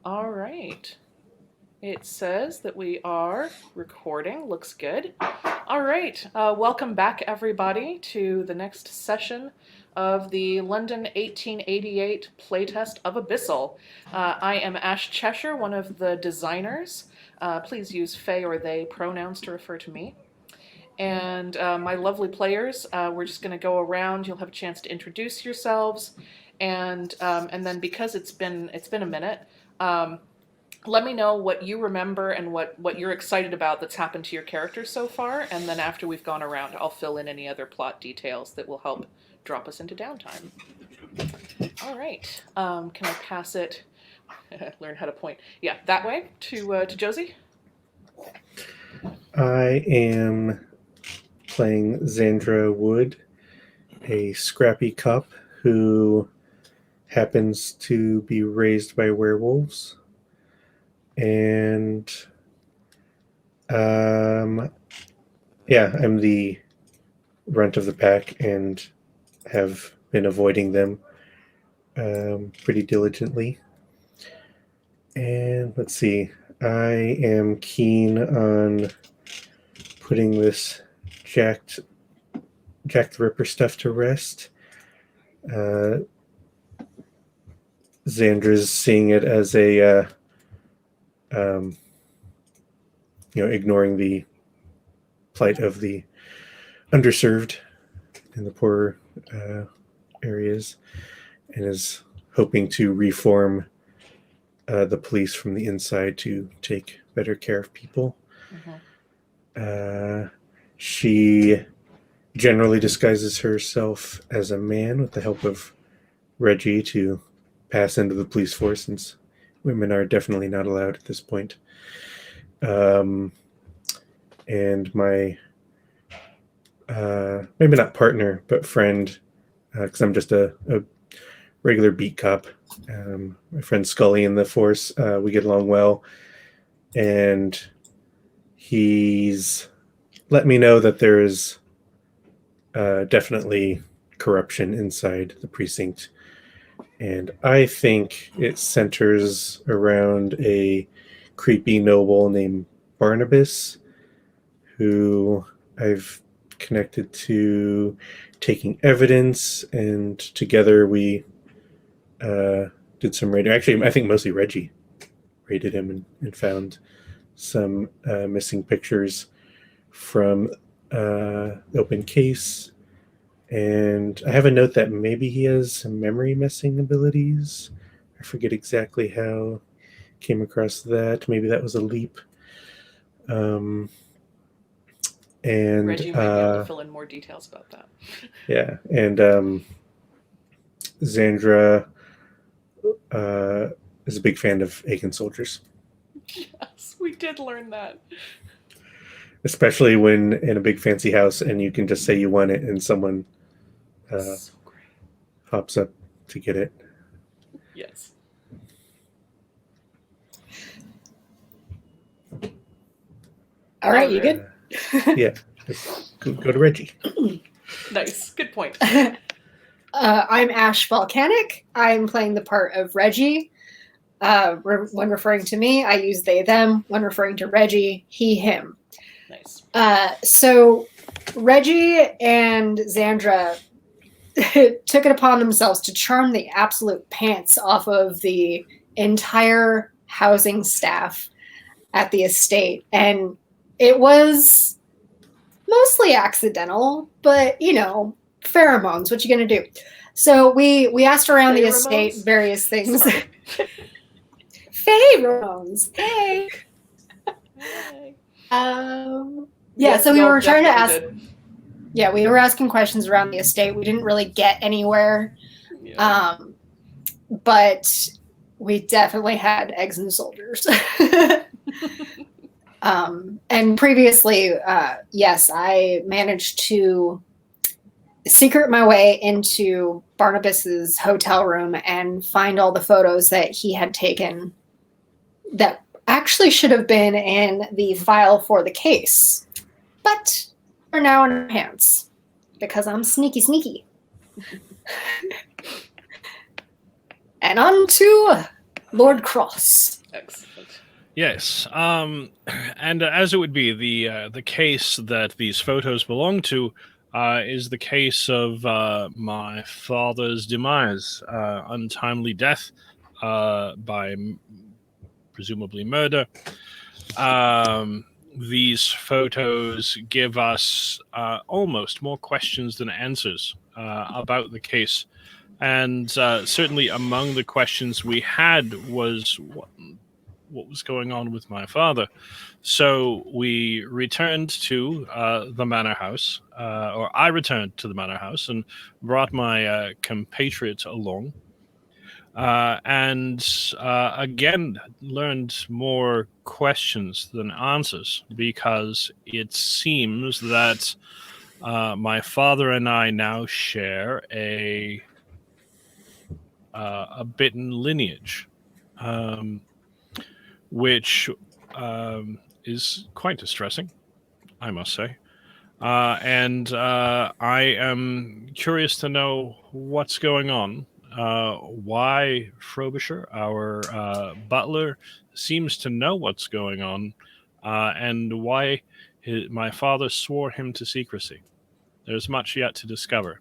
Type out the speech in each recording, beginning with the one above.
All right. It says that we are recording. Looks good. All right. Welcome back, everybody, to the next session of the London 1888 playtest of Abyssal. I am Ash Cheshire, one of the designers. Please use they or they pronouns to refer to me. And my lovely players, we're just going to go around. You'll have a chance to introduce yourselves, and then because it's been a minute, let me know what you remember and what you're excited about that's happened to your character so far. And then after we've gone around, I'll fill in any other plot details that will help drop us into downtime. All right. Can I pass it? Learn how to point. Yeah, that way to Josie. I am playing Xandra Wood, a scrappy cop who happens to be raised by werewolves. And I'm the runt of the pack and have been avoiding them pretty diligently. And let's see, I am keen on putting this Jack the Ripper stuff to rest. Xandra's seeing it as a ignoring the plight of the underserved in the poorer areas, and is hoping to reform the police from the inside to take better care of people. Mm-hmm. She generally disguises herself as a man with the help of Reggie to pass into the police force, since women are definitely not allowed at this point. And my maybe not partner, but friend, because I'm just a regular beat cop. My friend Scully in the force, we get along well, and he's let me know that there is definitely corruption inside the precinct. And I think it centers around a creepy noble named Barnabas, who I've connected to taking evidence, and together we did some raiding. Actually, I think mostly Reggie raided him and found some missing pictures from the open case. And I have a note that maybe he has some memory messing abilities. I forget exactly how I came across that. Maybe that was a leap. And Reggie might be able to fill in more details about that. Yeah, and Xandra is a big fan of Aiken soldiers. Yes, we did learn that. Especially when in a big fancy house and you can just say you want it and someone So great. hops up to get it. Yes. All right, you good? Yeah, go to Reggie. Nice, good point. I'm Ash Volcanic. I'm playing the part of Reggie. When referring to me, I use they, them. When referring to Reggie, he, him. Nice. So Reggie and Xandra took it upon themselves to charm the absolute pants off of the entire housing staff at the estate. And it was mostly accidental, but, pheromones, what you gonna do? So we asked around the estate various things. Pheromones. Hey. So we were trying to ask. Yeah, we were asking questions around the estate. We didn't really get anywhere. Yeah. But we definitely had eggs and soldiers. And previously, yes, I managed to secret my way into Barnabas's hotel room and find all the photos that he had taken that actually should have been in the file for the case, but are now in our hands because I'm sneaky. And on to Lord Cross. Excellent. Yes, and as it would be, the case that these photos belong to is the case of my father's demise, untimely death by presumably murder. Um, these photos give us almost more questions than answers about the case. And certainly among the questions we had was what was going on with my father. So we returned to the manor house, or I returned to the manor house and brought my compatriot along. And again, learned more questions than answers because it seems that my father and I now share a bitten lineage, um, which is quite distressing, I must say. And I am curious to know what's going on. Why Frobisher, our butler, seems to know what's going on, and why my father swore him to secrecy. There's much yet to discover,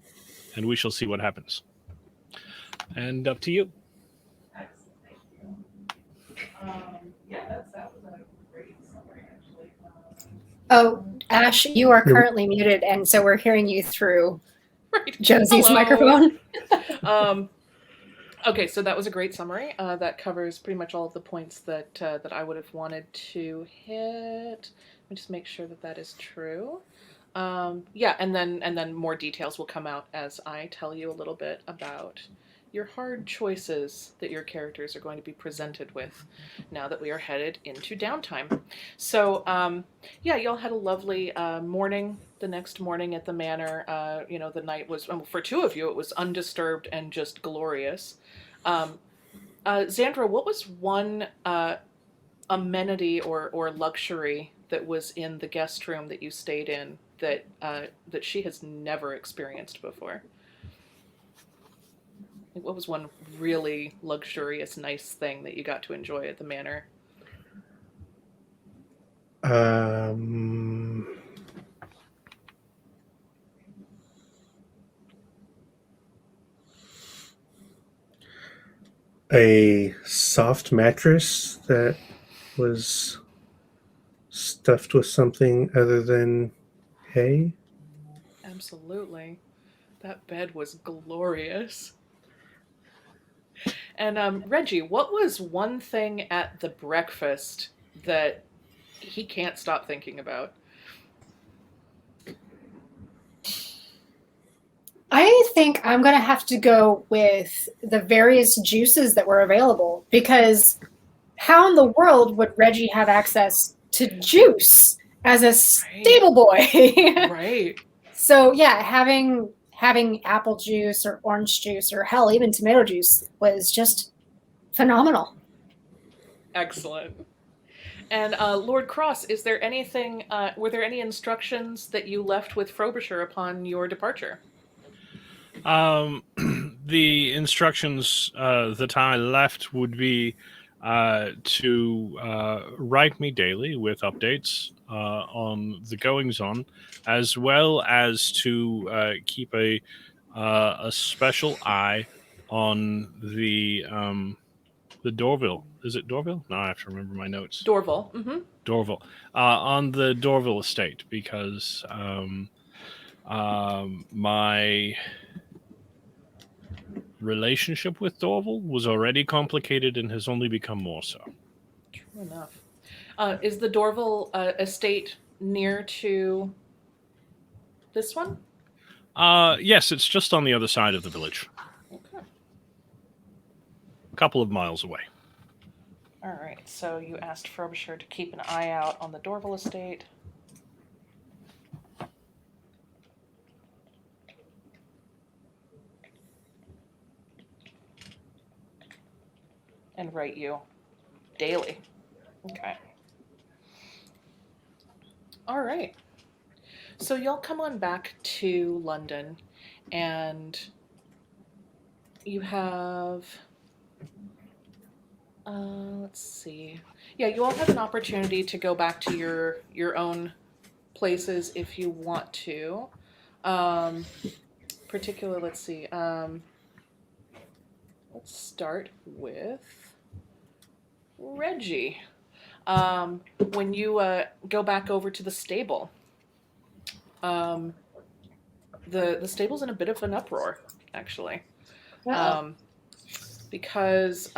and we shall see what happens. And up to you. Excellent. Thank you. Yeah, that was a great summary, actually. Oh, Ash, you are You're- currently muted, and so we're hearing you through Right. Josie's Hello. microphone. Okay, so that was a great summary. That covers pretty much all of the points that I would have wanted to hit. Let me just make sure that that is true. Yeah, and then more details will come out as I tell you a little bit about your hard choices that your characters are going to be presented with now that we are headed into downtime. So, yeah, y'all had a lovely morning the next morning at the manor. The night was, for two of you, it was undisturbed and just glorious. Xandra, what was one amenity or luxury that was in the guest room that you stayed in that she has never experienced before? What was one really luxurious, nice thing that you got to enjoy at the manor? Um, a soft mattress that was stuffed with something other than hay. Absolutely. That bed was glorious. And Reggie, what was one thing at the breakfast that he can't stop thinking about? I think I'm going to have to go with the various juices that were available because how in the world would Reggie have access to juice as a stable boy? Right. So yeah, having apple juice or orange juice or hell, even tomato juice was just phenomenal. Excellent. And Lord Cross, is there anything? Were there any instructions that you left with Frobisher upon your departure? The instructions that I left would be to write me daily with updates on the goings on, as well as to keep a special eye on the Dorville. Is it Dorville? No, I have to remember my notes. Dorval. Mm-hmm. Dorville. On the Dorville estate, because my relationship with Dorval was already complicated and has only become more so. True enough. Is the Dorval estate near to this one? Yes, it's just on the other side of the village. Okay. A couple of miles away. All right. So you asked Frobisher to keep an eye out on the Dorval estate. And write you daily. Okay. All right. So y'all come on back to London, and you have, let's let's see. Yeah, you all have an opportunity to go back to your own places if you want to. Particular, let's see. Let's start with Reggie. When you go back over to the stable, the stable's in a bit of an uproar, actually, because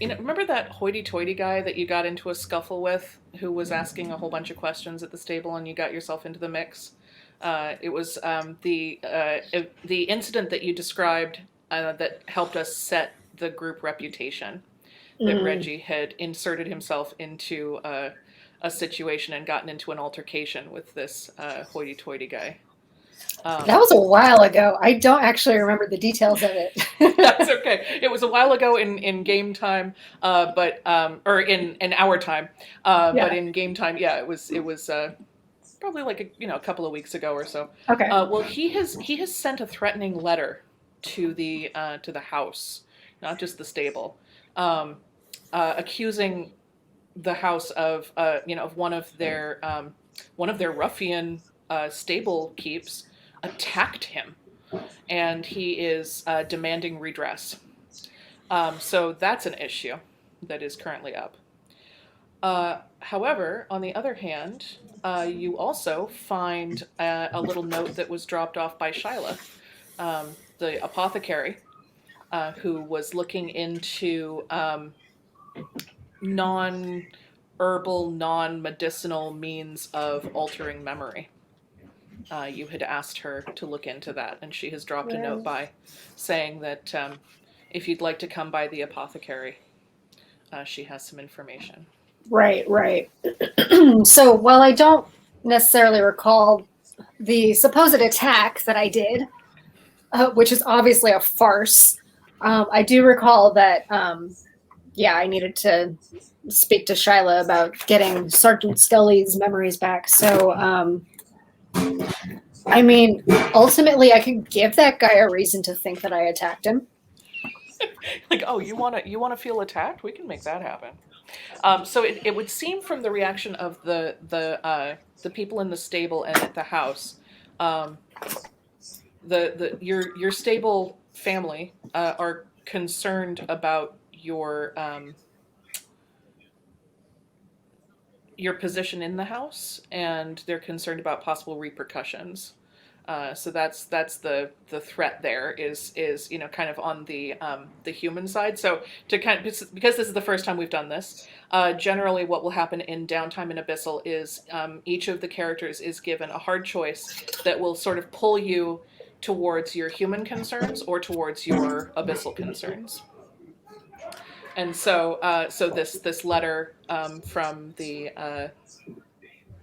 remember that hoity-toity guy that you got into a scuffle with, who was asking a whole bunch of questions at the stable, and you got yourself into the mix. It was the incident that you described that helped us set the group reputation. That Reggie had inserted himself into a situation and gotten into an altercation with this hoity-toity guy. That was a while ago. I don't actually remember the details of it. That's okay. It was a while ago in game time, or in our time, but in game time, yeah, it was probably like a couple of weeks ago or so. Okay. Well, he has sent a threatening letter to the house, not just the stable, accusing the house of one of their ruffian stable keeps attacked him, and he is demanding redress. So that's an issue that is currently up. However, on the other hand, you also find a little note that was dropped off by Shyla, the apothecary, who was looking into non-herbal, non-medicinal means of altering memory. You had asked her to look into that, and she has dropped a note by saying that if you'd like to come by the apothecary, she has some information. Right. So while I don't necessarily recall the supposed attack that I did, which is obviously a farce, I do recall that, I needed to speak to Shyla about getting Sergeant Scully's memories back. So, ultimately I could give that guy a reason to think that I attacked him. Like, oh, you wanna feel attacked? We can make that happen. So it would seem from the reaction of the people in the stable and at the house, your stable family are concerned about your position in the house, and they're concerned about possible repercussions. So that's the threat there is kind of on the human side. So because this is the first time we've done this, generally what will happen in Downtime in Abyssal is each of the characters is given a hard choice that will sort of pull you towards your human concerns or towards your abyssal concerns. And so this letter from the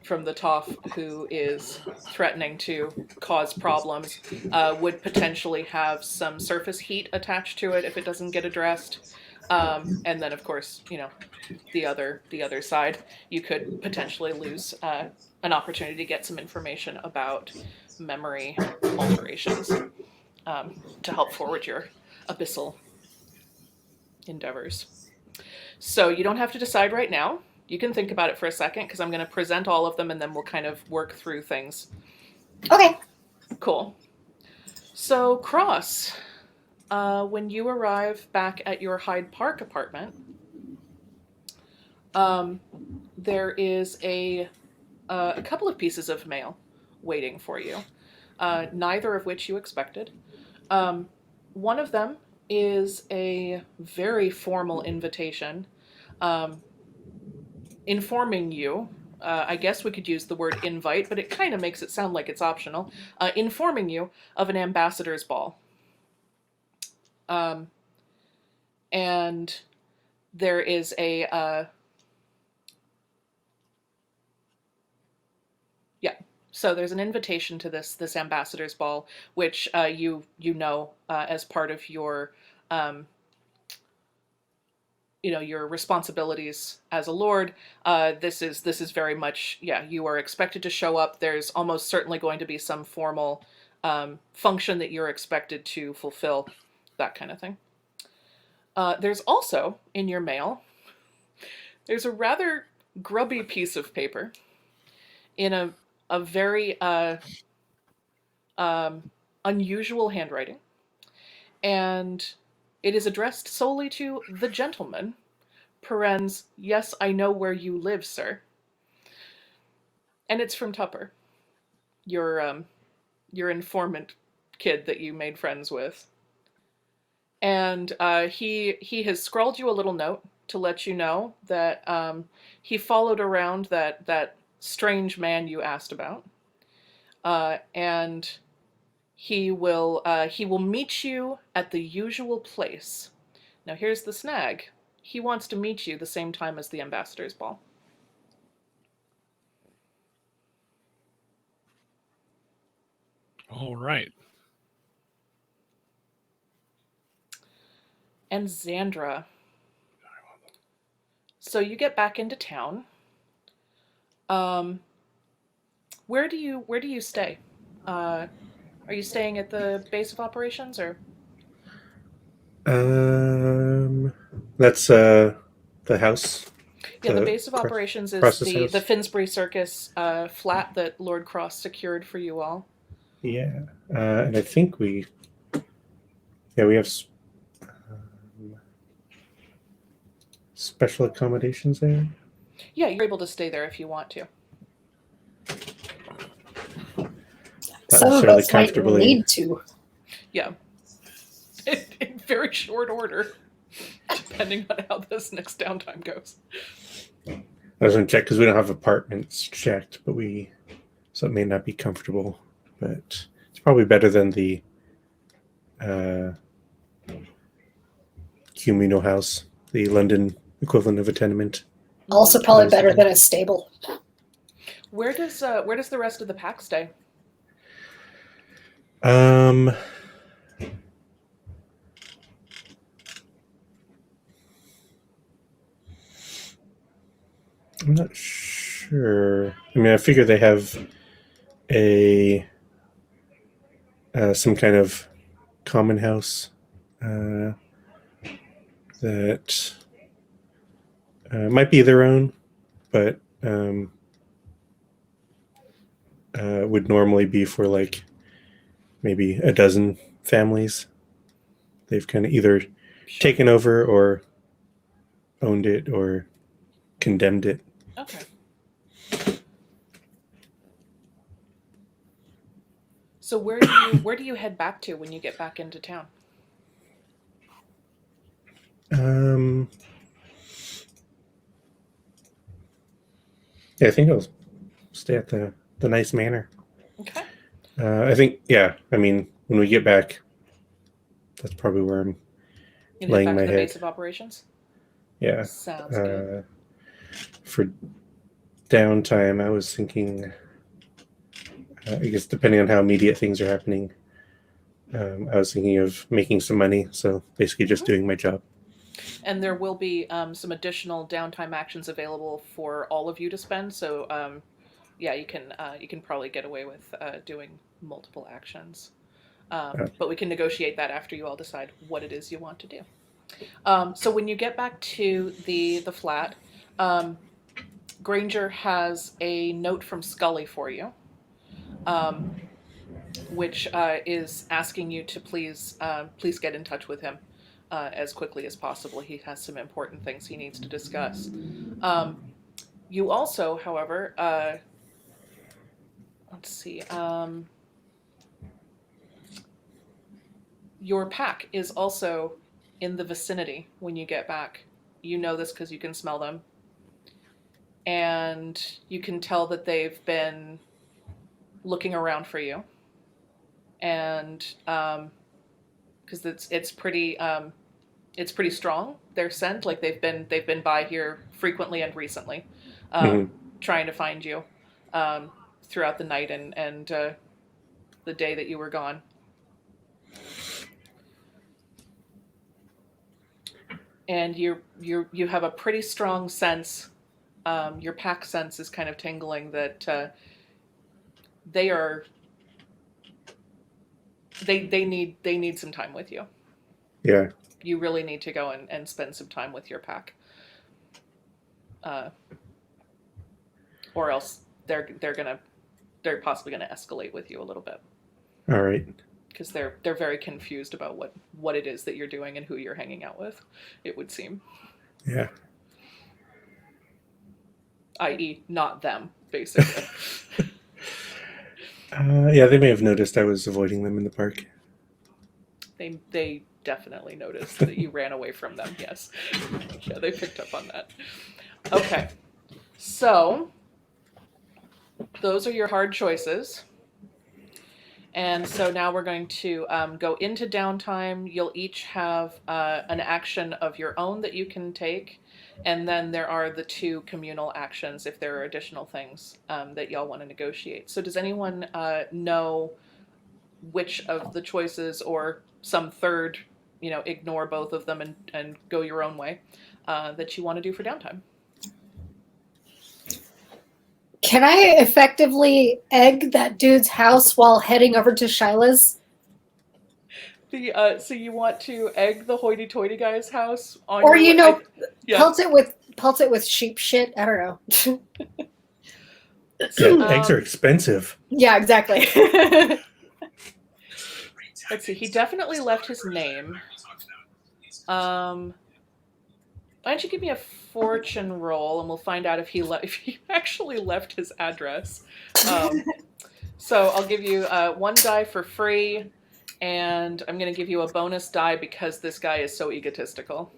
Toph, who is threatening to cause problems, would potentially have some surface heat attached to it if it doesn't get addressed. And then, of course, the other side, you could potentially lose an opportunity to get some information about memory alterations to help forward your abyssal endeavors. So you don't have to decide right now. You can think about it for a second, because I'm going to present all of them and then we'll kind of work through things. Okay. Cool. So, Cross, when you arrive back at your Hyde Park apartment, there is a couple of pieces of mail waiting for you, neither of which you expected. One of them is a very formal invitation informing you, I guess we could use the word invite, but it kind of makes it sound like it's optional, informing you of an ambassador's ball. And there is so there's an invitation to this ambassador's ball, which you know as part of your your responsibilities as a lord. This is very much, you are expected to show up. There's almost certainly going to be some formal function that you're expected to fulfill, that kind of thing. There's also in your mail There's a rather grubby piece of paper in a very unusual handwriting, and it is addressed solely to the gentleman. Parens, yes, I know where you live, sir. And it's from Tupper, your informant kid that you made friends with. And he has scrawled you a little note to let you know that he followed around that strange man you asked about, and he will meet you at the usual place. Now here's the snag: he wants to meet you the same time as the ambassador's ball. All right. And Xandra. So you get back into town. Um, where do you stay? Are you staying at the base of operations or? That's the house. Yeah, the base of operations is Cross's the house? Finsbury Circus flat that Lord Cross secured for you all. Yeah, and I think we have special accommodations there. Yeah, you're able to stay there if you want to. Not Some of necessarily us might comfortably. need to. Yeah, in very short order, depending on how this next downtime goes. I was going to check because we don't have apartments checked, so it may not be comfortable, but it's probably better than the communal house, the London equivalent of a tenement. Also, probably better than a stable. Where does the rest of the pack stay? I'm not sure. I mean, I figure they have a some kind of common house that might be their own, but would normally be for like maybe a dozen families. They've kind of either taken over or owned it or condemned it. Okay. So where do you head back to when you get back into town? Yeah, I think I'll stay at the nice manor. Okay. I think, yeah. I mean, when we get back, that's probably where I'm You laying head back my to the head. base of operations? Yeah. Sounds good. For downtime, I was thinking, I guess depending on how immediate things are happening, I was thinking of making some money. So basically just doing my job. And there will be some additional downtime actions available for all of you to spend. So yeah, you can probably get away with doing multiple actions. But we can negotiate that after you all decide what it is you want to do. So when you get back to the flat, Granger has a note from Scully for you, which is asking you to please get in touch with him as quickly as possible. He has some important things he needs to discuss. You also, however, let's see. Your pack is also in the vicinity when you get back. You know this because you can smell them. And you can tell that they've been looking around for you. And because it's pretty strong, their scent. Like they've been by here frequently and recently, trying to find you throughout the night and the day that you were gone. And you have a pretty strong sense. Your pack sense is kind of tingling that they need some time with you. Yeah. You really need to go and spend some time with your pack. or else they're possibly gonna escalate with you a little bit All right. because they're very confused about what it is that you're doing and who you're hanging out with. It would seem, Yeah. i.e., not them, basically. Yeah, they may have noticed I was avoiding them in the park. They definitely noticed that you ran away from them. Yes, yeah, they picked up on that. Okay, so those are your hard choices. And so now we're going to go into downtime. You'll each have an action of your own that you can take. And then there are the 2 communal actions if there are additional things that y'all want to negotiate. So does anyone know which of the choices, or some third, ignore both of them and go your own way, that you want to do for downtime? Can I effectively egg that dude's house while heading over to Shyla's? So you want to egg the hoity-toity guy's house on Or yeah. pelt it with sheep shit. I don't know. Yeah, eggs are expensive. Yeah, exactly. Let's see. He definitely left his name. Why don't you give me a fortune roll, and we'll find out if he actually left his address. So I'll give you 1 die for free, and I'm going to give you a bonus die because this guy is so egotistical.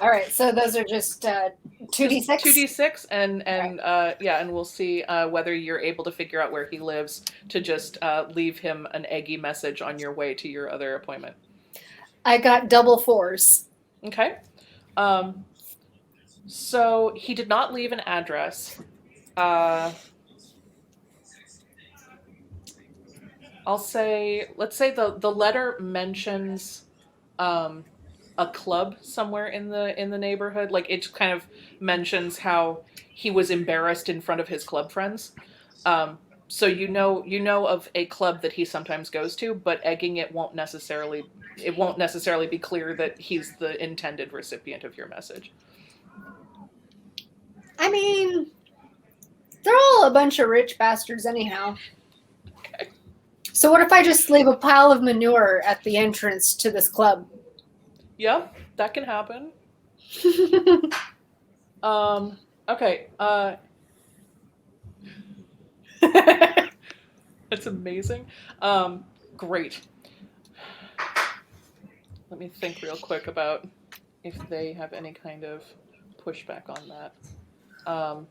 All right, so those are just 2d6? 2d6, and right. and we'll see whether you're able to figure out where he lives to just leave him an eggy message on your way to your other appointment. I got double 4s. Okay. So he did not leave an address. Let's say the letter mentions a club somewhere in the neighborhood. Like, it kind of mentions how he was embarrassed in front of his club friends. So you know of a club that he sometimes goes to, but egging it won't necessarily be clear that he's the intended recipient of your message. I mean, they're all a bunch of rich bastards anyhow. Okay. So what if I just leave a pile of manure at the entrance to this club? Yeah, that can happen. Okay. That's amazing. Great. Let me think real quick about if they have any kind of pushback on that. I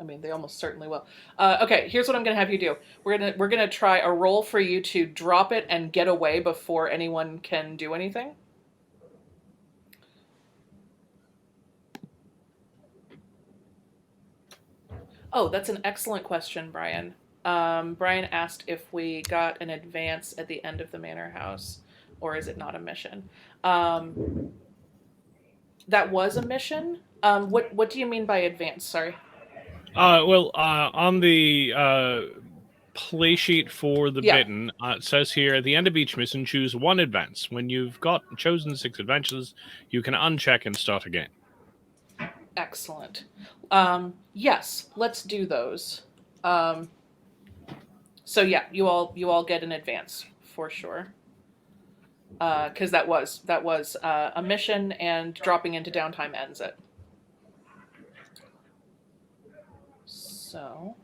mean, they almost certainly will. Okay, here's what I'm going to have you do. We're gonna try a roll for you to drop it and get away before anyone can do anything. Oh, that's an excellent question, Brian. Brian asked if we got an advance at the end of the manor house, or is it not a mission? That was a mission. What do you mean by advance? Sorry. On the play sheet for the bitten, it says here, at the end of each mission, choose 1 advance. When you've chosen 6 adventures, you can uncheck and start again. Excellent. Yes, let's do those. So yeah, you all get an advance for sure. Because that was a mission, and dropping into downtime ends it. So,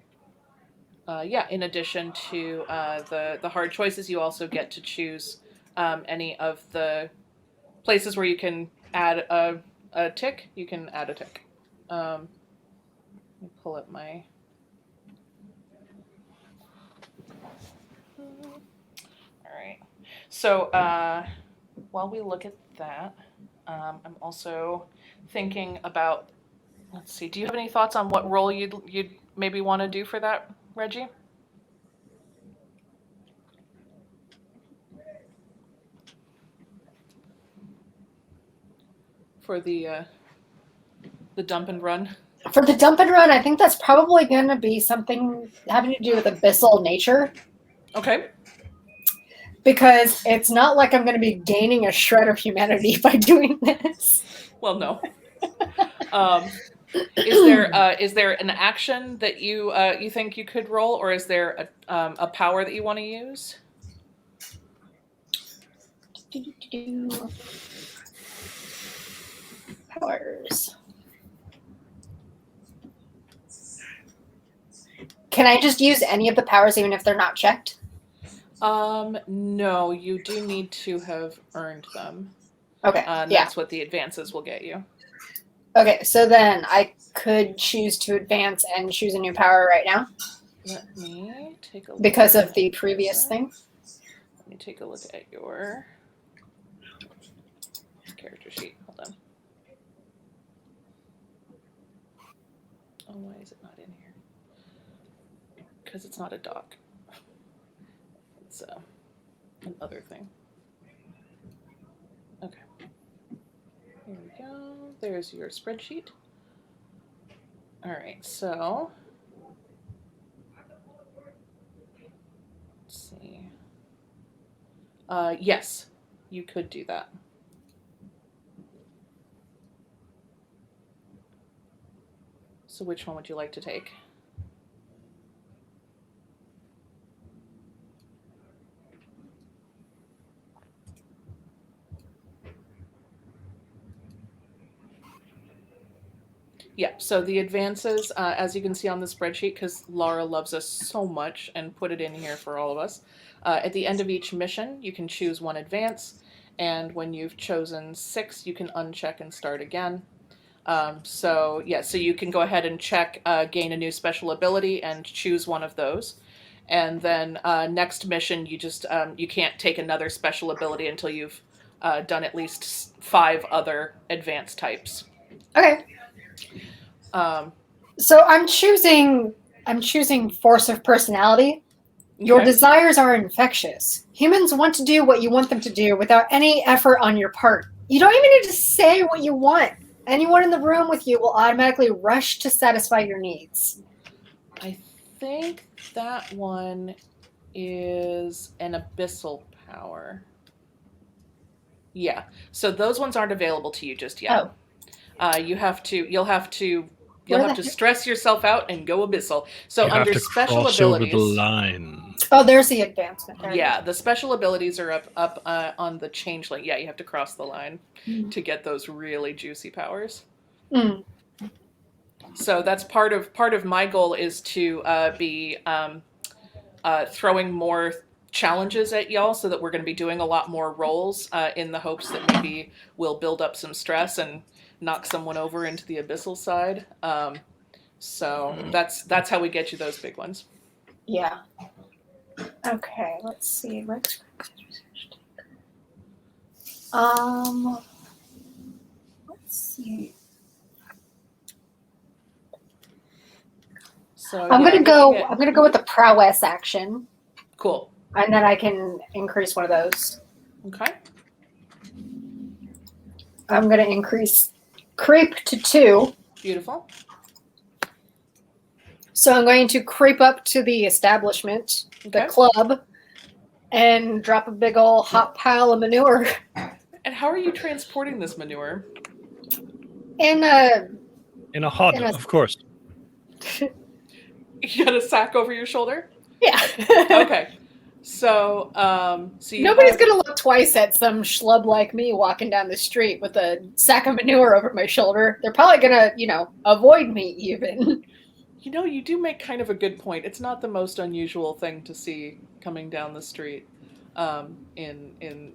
in addition to the hard choices, you also get to choose any of the places where you can add a tick. You can add a tick. Let me pull up my... All right. So while we look at that, I'm also thinking about... Let's see. Do you have any thoughts on what role you'd maybe want to do for that, Reggie? For the dump and run? For the dump and run, I think that's probably going to be something having to do with abyssal nature. Okay. Because it's not like I'm going to be gaining a shred of humanity by doing this. Well, no. Is there an action that you think you could roll, or is there a power that you want to use? Powers. Can I just use any of the powers even if they're not checked? No, you do need to have earned them. Okay. And Yeah. that's what the advances will get you. Okay, so then I could choose to advance and choose a new power right now Let me take a look. because of the previous thing. Let me take a look at your character sheet. Hold on. Oh, why is it not in here? Because it's not a doc. It's another thing. Okay. Here we go. There's your spreadsheet. All right, so let's see. Yes, you could do that. So which one would you like to take? Yeah, so the advances, as you can see on the spreadsheet, because Laura loves us so much and put it in here for all of us, at the end of each mission, you can choose one advance, and when you've chosen 6, you can uncheck and start again. So you can go ahead and check, gain a new special ability, and choose one of those. And then next mission, you just you can't take another special ability until you've done at least 5 other advanced types. Okay. So I'm choosing force of personality. Your Okay. desires are infectious. Humans want to do what you want them to do without any effort on your part. You don't even need to say what you want. Anyone in the room with you will automatically rush to satisfy your needs. I think that one is an abyssal power. Yeah. So those ones aren't available to you just yet. Oh. You'll have to Where the heck- stress yourself out and go abyssal. So You have under to special cross abilities, over the line. Oh, there's the advancement. There it yeah, the special abilities are up on the changeling. Yeah, you have to cross the line is. to get those really juicy powers. Mm. So that's part of my goal is to be throwing more challenges at y'all, so that we're going to be doing a lot more rolls in the hopes that maybe we'll build up some stress and knock someone over into the abyssal side. So that's how we get you those big ones. Yeah. Okay, let's see. Let's see. So I'm yeah, gonna go with the prowess action, cool. and then I can increase one of those. Okay. I'm gonna increase creep to 2. Beautiful. So I'm going to creep up to the establishment, the Okay. club, and drop a big old hot pile of manure And how are you transporting this manure? in a. In a hod, of course. You got a sack over your shoulder? Yeah. Okay. So you Nobody's have- gonna look twice at some schlub like me walking down the street with a sack of manure over my shoulder. They're probably gonna, avoid me even. You know, you do make kind of a good point. It's not the most unusual thing to see coming down the street in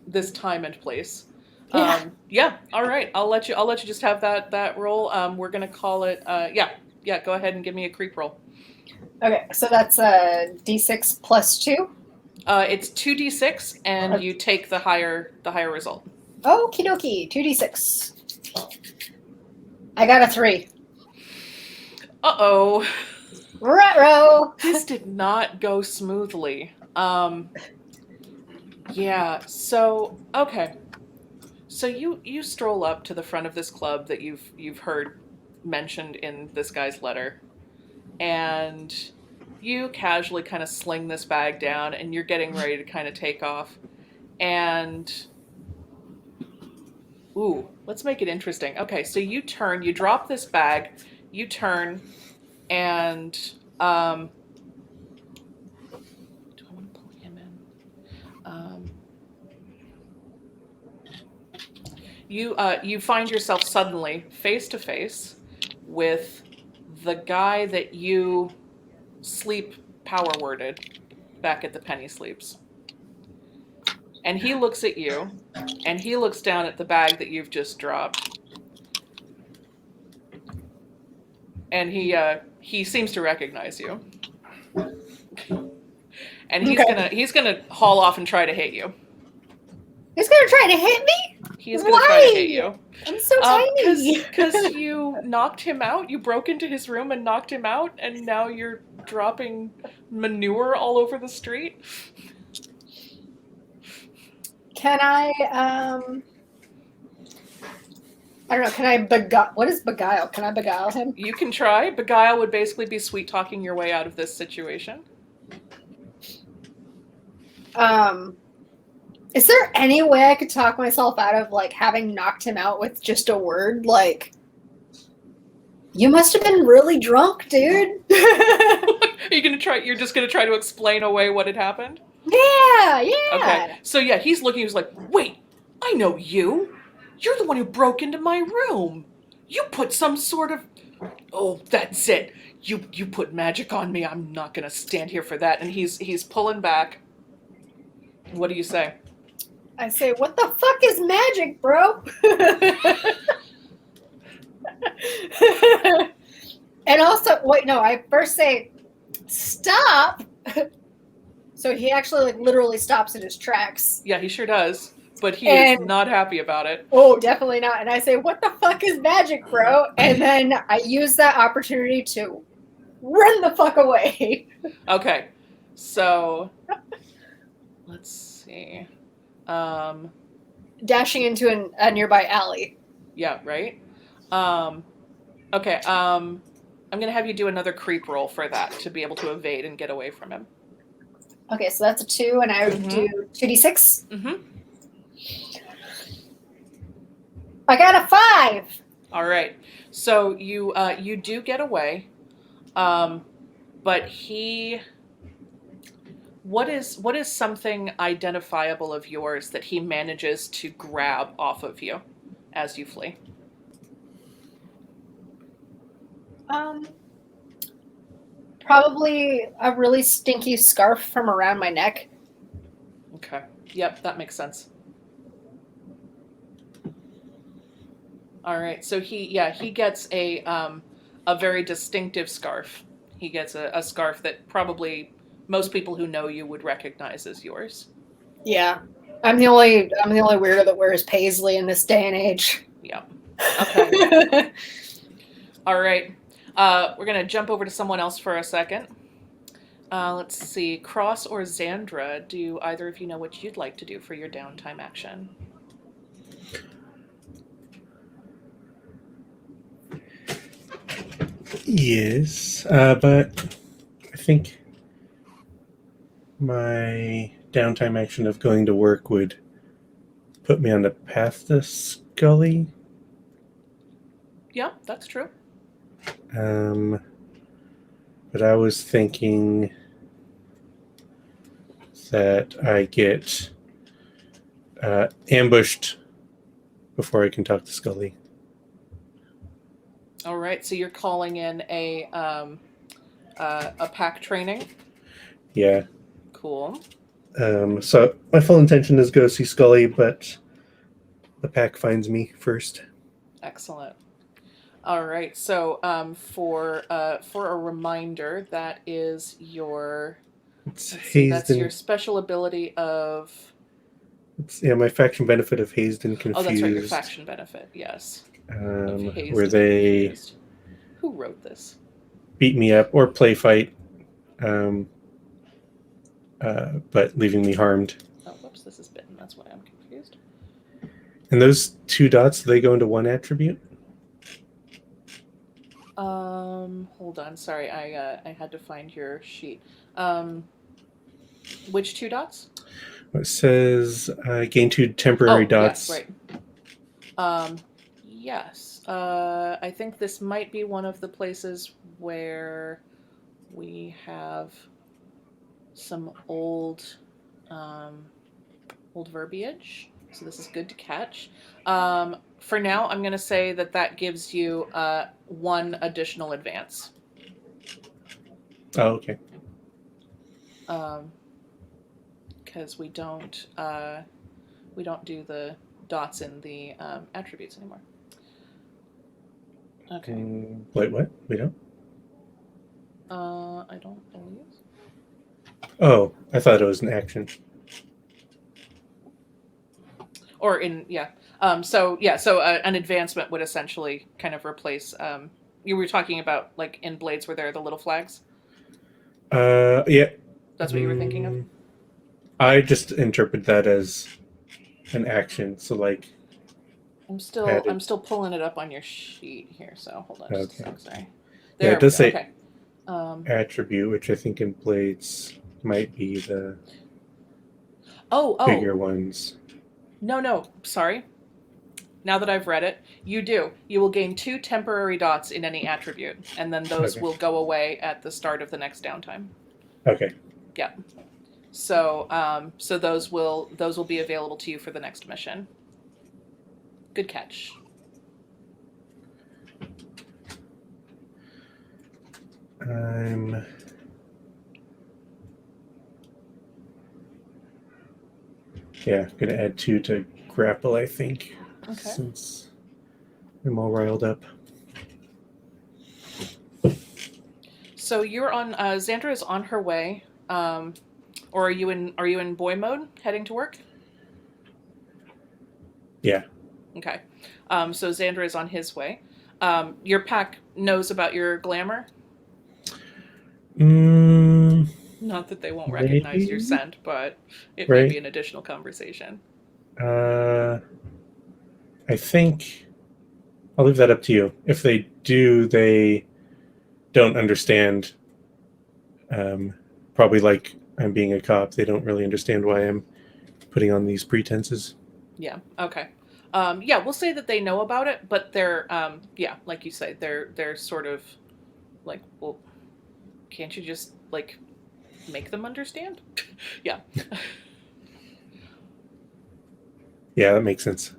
this time and place. Yeah. Yeah. All right. I'll let you just have that roll. We're gonna call it. Yeah. Go ahead and give me a creep roll. Okay, so that's a D6 plus 2. It's 2d6, and you take the higher result. Okie dokie, 2d6. I got a 3. Uh-oh. Ruh-roh. This did not go smoothly. Yeah, so okay. So you stroll up to the front of this club that you've heard mentioned in this guy's letter, and you casually kind of sling this bag down, and you're getting ready to kind of take off, and Ooh, let's make it interesting. Okay, so you turn, you drop this bag, you turn, and do I want to pull him in? You find yourself suddenly face to face with the guy that you sleep power worded back at the Penny Sleeps. And he looks at you, and he looks down at the bag that you've just dropped. And he seems to recognize you. And he's gonna haul off and try to hit you. He's gonna try to hit me? He is gonna try to hit Why? you. I'm so tiny. Because you knocked him out. You broke into his room and knocked him out, and now you're dropping manure all over the street. Can I don't know, can I beguile? What is beguile? Can I beguile him? You can try. Beguile would basically be sweet talking your way out of this situation. Is there any way I could talk myself out of like having knocked him out with just a word? Like, you must have been really drunk, dude. You're just gonna try to explain away what had happened? Yeah. Okay. So yeah, he's looking, he's like, wait, I know you. You're the one who broke into my room. You put some sort of... Oh, that's it. You put magic on me. I'm not gonna stand here for that. And he's pulling back. What do you say? I say, what the fuck is magic, bro? And also, wait, no, I first say, stop. So he actually like literally stops in his tracks. Yeah, he sure does. But he is not happy about it. Oh, definitely not. And I say, what the fuck is magic, bro? And then I use that opportunity to run the fuck away. Okay. So, let's see. Dashing into a nearby alley. Yeah, right? Okay, I'm going to have you do another creep roll for that to be able to evade and get away from him. Okay, so that's a 2, and I would do 2d6. Mm-hmm. I got a 5. All right. So you do get away, but what is something identifiable of yours that he manages to grab off of you as you flee? Probably a really stinky scarf from around my neck. Okay. Yep, that makes sense. All right. So he gets a very distinctive scarf. He gets a scarf that probably most people who know you would recognize as yours. Yeah. I'm the only weirdo that wears paisley in this day and age. Yeah. Okay. All right. We're going to jump over to someone else for a second. Let's see. Cross or Xandra, do either of you know what you'd like to do for your downtime action? Yes, but I think my downtime action of going to work would put me on the path to Scully. Yeah, that's true. But I was thinking that I get ambushed before I can talk to Scully. All right, so you're calling in a pack training. Yeah. Cool. So my full intention is go see Scully, but the pack finds me first. Excellent. All right, so for a reminder, that is your that's your special ability of. My faction benefit of Hazed and Confused. Oh, that's right, your faction benefit. Yes. Where they confused. Who wrote this? Beat me up or play fight, but leaving me harmed. Oh, whoops! This is bitten. That's why I'm confused. And those 2 dots, do they go into one attribute? Hold on. Sorry, I had to find your sheet. Which 2 dots? It says gain 2 temporary dots. Yes, right. Yes. I think this might be one of the places where we have some old verbiage. So this is good to catch. For now, I'm going to say that gives you one additional advance. Oh, okay. Because we don't do the dots in the attributes anymore. Okay. Wait, what? We don't? I don't believe. Oh, I thought it was an action. Or in so an advancement would essentially kind of replace. You were talking about like in Blades where there are the little flags. Yeah. That's what you were thinking of. I just interpret that as an action. So like. I'm still pulling it up on your sheet here. So hold on just a sec. Sorry. There it does say okay. attribute, which I think in Blades might be the bigger ones. No, sorry. Now that I've read it, you will gain 2 temporary dots in any attribute, and then those will go away at the start of the next downtime. Okay. Yeah. So those will be available to you for the next mission. Good catch. I'm gonna add 2 to grapple, I think. Okay. Since I'm all riled up. So you're on Xandra is on her way. Or are you in boy mode heading to work? Yeah. Okay. So Xandra is on his way. Your pack knows about your glamour? Not that they won't recognize your scent, but it may be an additional conversation. I think I'll leave that up to you. If they do, they don't understand. Probably like I'm being a cop. They don't really understand why I'm putting on these pretenses. Yeah. Okay. We'll say that they know about it, but they're like you say, they're sort of like, well, can't you just like make them understand? Yeah. Yeah, that makes sense.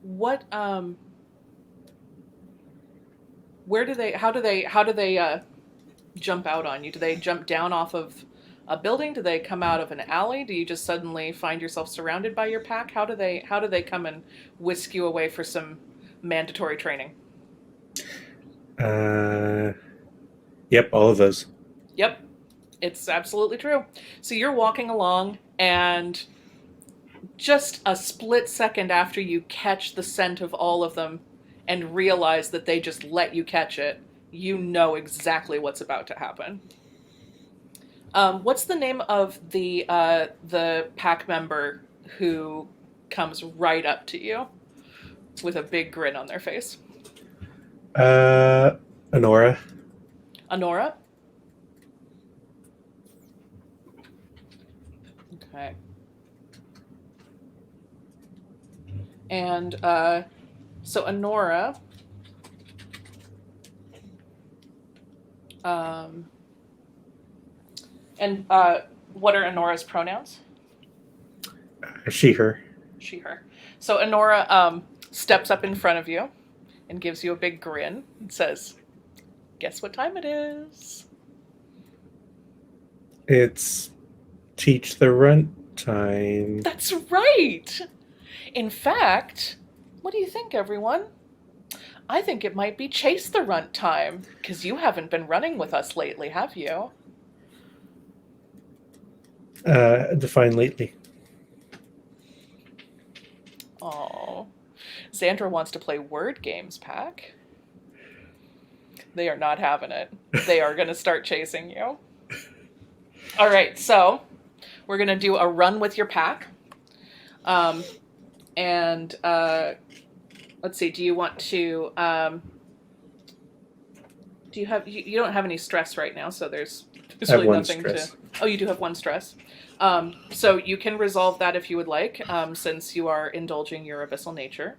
What where do they how do they jump out on you? Do they jump down off of a building? Do they come out of an alley? Do you just suddenly find yourself surrounded by your pack? How do they come and whisk you away for some mandatory training? Yep, all of those. Yep, it's absolutely true. So you're walking along, and just a split second after you catch the scent of all of them and realize that they just let you catch it, you know exactly what's about to happen. What's the name of the pack member who comes right up to you with a big grin on their face? Honora. Honora? Okay. And so Honora and what are Honora's pronouns? She, her. She, her. So Honora steps up in front of you and gives you a big grin and says, "Guess what time it is?" It's teach the runt time. That's right! In fact, what do you think, everyone? I think it might be chase the runt time, because you haven't been running with us lately, have you? Define lately. Oh, Xandra wants to play word games, Pack. They are not having it. They are going to start chasing you. All right, so we're going to do a run with your pack. And let's see, do you want to... you don't have any stress right now, so there's really nothing stress. Oh, you do have 1 stress. So you can resolve that if you would like, since you are indulging your abyssal nature.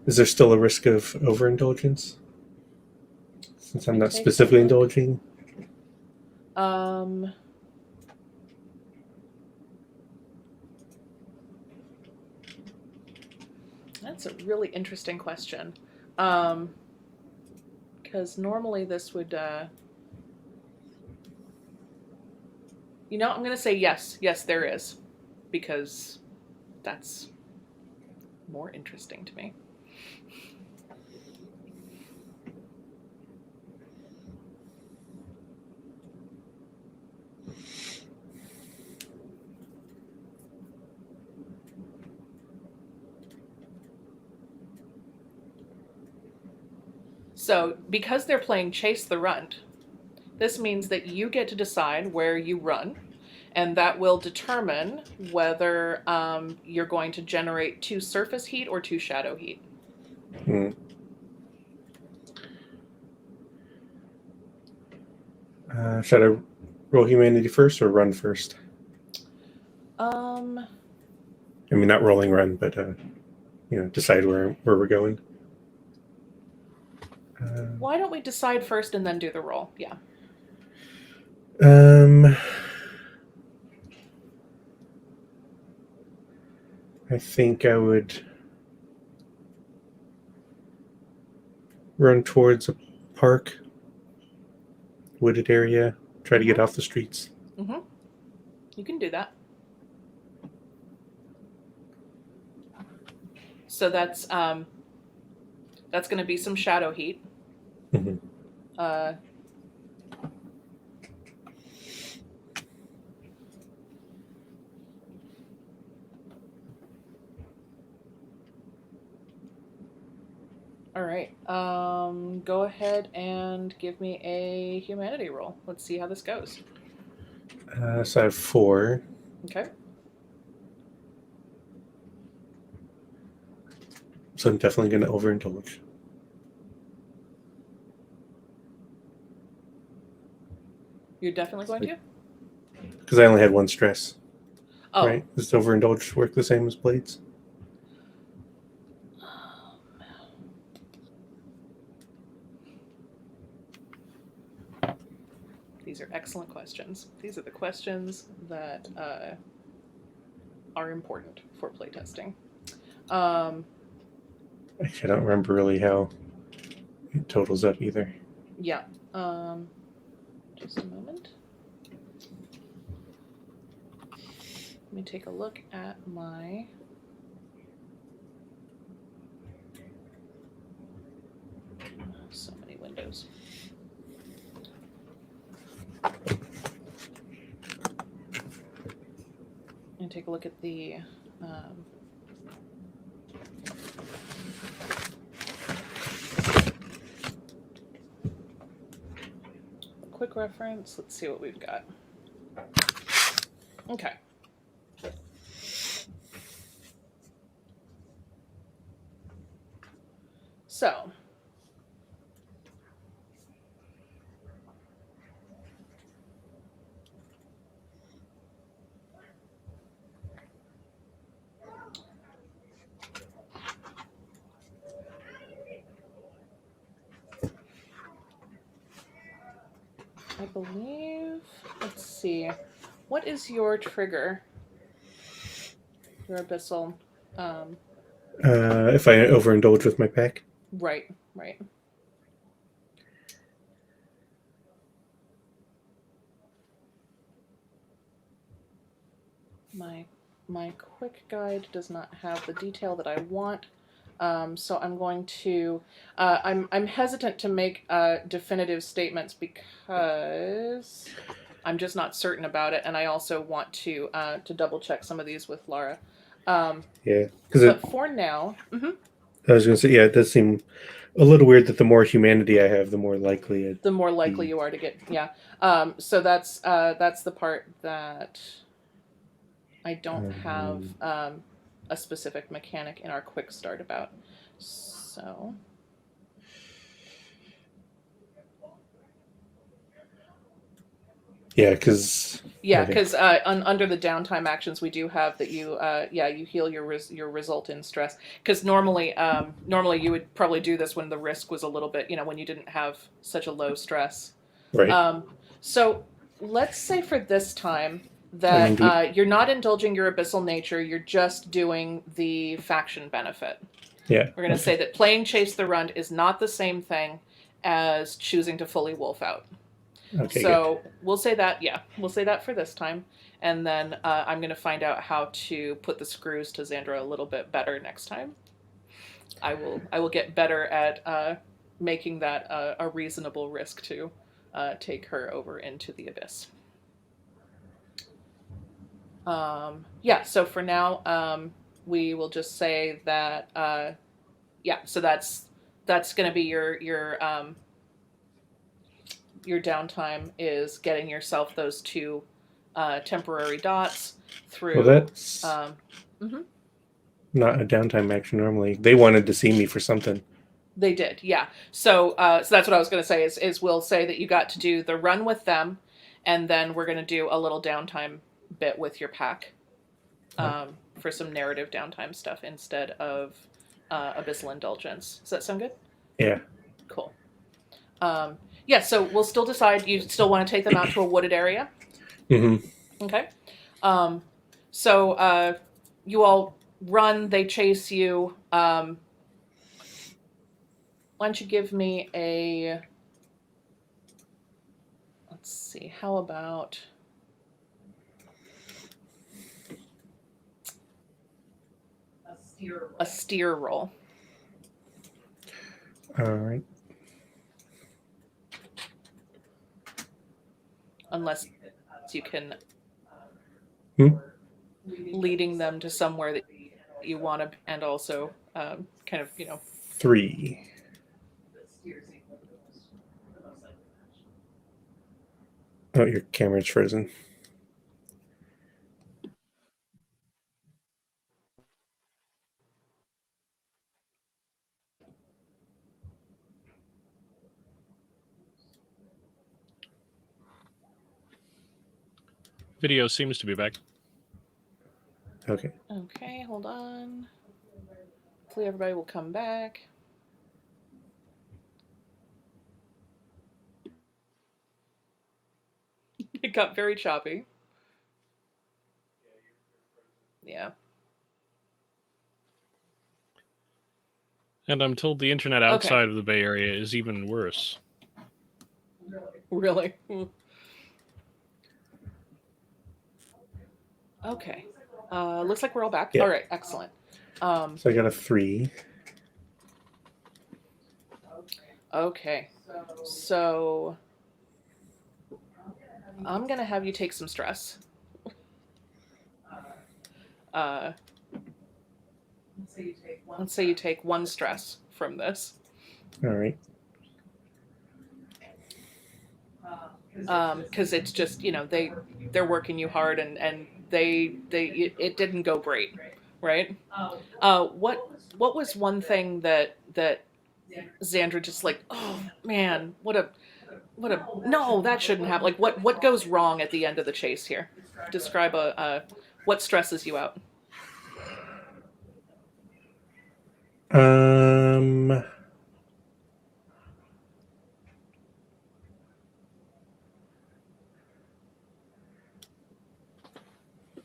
Is there still a risk of overindulgence? Since I'm not specifically indulging? That's a really interesting question. Because normally this would... I'm going to say yes. Yes, there is. Because that's more interesting to me. So, because they're playing Chase the Runt, this means that you get to decide where you run, and that will determine whether you're going to generate 2 surface heat or 2 shadow heat. Should I roll humanity first or run first? I mean, not rolling run, but decide where we're going. Why don't we decide first and then do the roll? Yeah. I think I would run towards a park, wooded area, try to get off the streets. Mm-hmm. You can do that. So that's going to be some shadow heat. Mm-hmm. All right. Go ahead and give me a humanity roll. Let's see how this goes. So I have 4. Okay. So I'm definitely going to overindulge. You're definitely going to? Because I only had 1 stress. Oh. Right? Does overindulge work the same as blades? These are excellent questions. These are the questions that are important for playtesting. Actually, I don't remember really how it totals up either. Yeah. Just a moment. Let me take a look at my... So many windows. And take a look at the quick reference. Let's see what we've got. Okay. So, I believe, let's see, what is your trigger? Your abyssal. If I overindulge with my pack? Right, right. My quick guide does not have the detail that I want. So I'm going to, I'm hesitant to make definitive statements because I'm just not certain about it, and I also want to double check some of these with Laura. Yeah, but for now, I was going to say, yeah, it does seem a little weird that the more humanity I have, the more likely you are to get, yeah. So that's the part that I don't have a specific mechanic in our quick start about. So Yeah, because Yeah, because under the downtime actions, we do have that you you heal your result in stress. Because normally you would probably do this when the risk was a little bit, when you didn't have such a low stress. right. So let's say for this time I mean, that you're not indulging your abyssal nature, you're just doing the faction benefit. yeah. We're going to say that playing Chase the Run is not the same thing as choosing to fully wolf out. Okay, So we'll say that, we'll say that for this time. And then I'm going to find out how to put the screws to Xandra a little bit better next time. I will get better at making that a reasonable risk to take her over into the abyss. So for now, we will just say that, so that's going to be your downtime is getting yourself those 2 temporary dots through. Well, that's mhm. not a downtime action normally. They wanted to see me for something. They did, yeah. So that's what I was going to say is we'll say that you got to do the run with them, and then we're going to do a little downtime bit with your pack for some narrative downtime stuff instead of Abyssal Indulgence. Does that sound good? Yeah. Cool. So we'll still decide you still want to take them out to a wooded area. Mm-hmm. Okay. So you all run, they chase you. Why don't you give me let's see, how about a steer roll? All right. Unless you can Hmm? leading them to somewhere that you want to, and also kind of 3. Oh, your camera's frozen. Video seems to be back. Okay. Okay, hold on. Hopefully everybody will come back. It got very choppy. Yeah. And I'm told the internet outside of the Bay Area is even worse. Really? Okay. Looks like we're all back. Yeah. All right, excellent. So I got a 3. Okay. So I'm going to have you take some stress. Let's say you take 1 stress from this. All right. Because it's just, they're working you hard and it didn't go great, right? What was one thing that Xandra just like, oh man, no, that shouldn't happen. Like what goes wrong at the end of the chase here? Describe what stresses you out.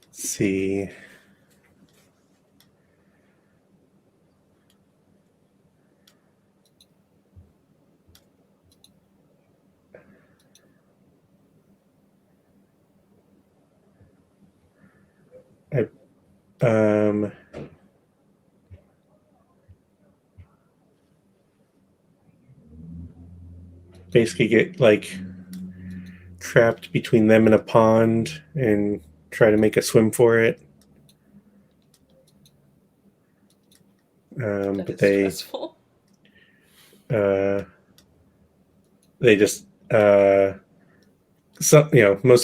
Let's see. Basically get like trapped between them and a pond and try to make a swim for it. But they stressful. They just most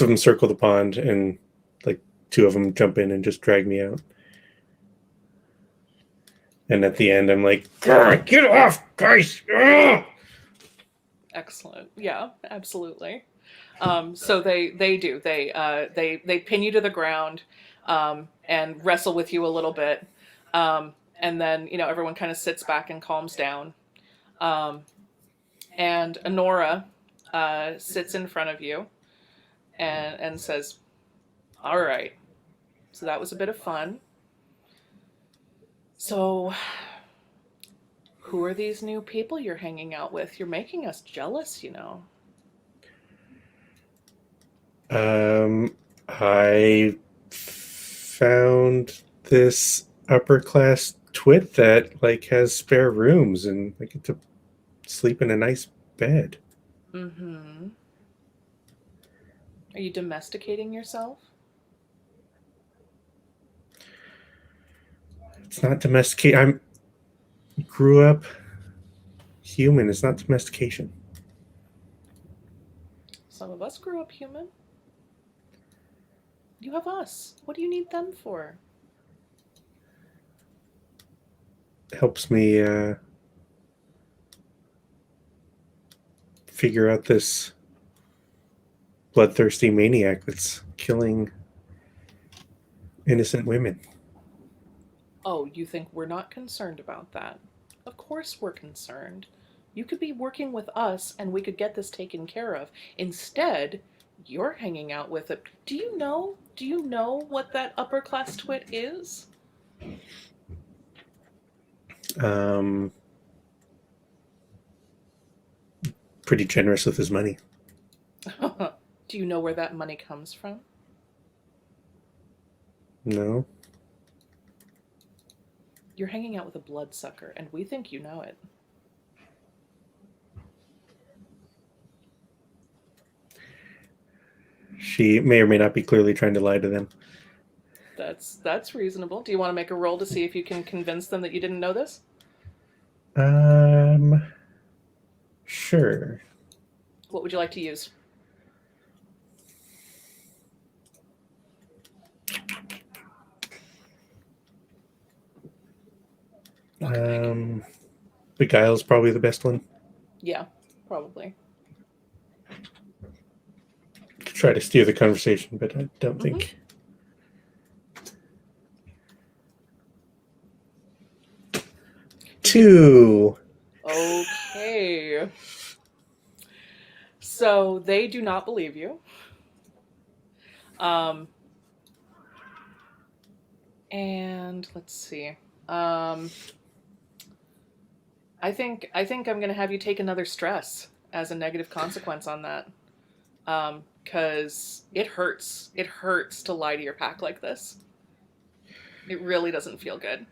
of them circle the pond and like 2 of them jump in and just drag me out. And at the end, I'm like, get off, guys! Ugh! Excellent. Yeah, absolutely. So they do. They pin you to the ground and wrestle with you a little bit. And then, everyone kind of sits back and calms down. Um, and Honora sits in front of you and says, "All right, so that was a bit of fun. So, who are these new people you're hanging out with? You're making us jealous, you know." I found this upper class twit that like has spare rooms and I get to sleep in a nice bed. Mm-hmm. Are you domesticating yourself? It's not domesticate. I'm grew up human. It's not domestication. Some of us grew up human. You have us. What do you need them for? It helps me figure out this bloodthirsty maniac that's killing innocent women. Oh, you think we're not concerned about that? Of course we're concerned. You could be working with us and we could get this taken care of. Instead, you're hanging out with it. Do you know? Do you know what that upper class twit is? Pretty generous with his money. Do you know where that money comes from? No. You're hanging out with a bloodsucker, and we think you know it. She may or may not be clearly trying to lie to them. That's reasonable. Do you want to make a roll to see if you can convince them that you didn't know this? Sure. What would you like to use? Beguile's probably the best one. Yeah, probably. To try to steer the conversation, but I don't think. 2. Okay. So they do not believe you. And let's see. I think I'm gonna have you take another stress as a negative consequence on that. Because it hurts. It hurts to lie to your pack like this. It really doesn't feel good.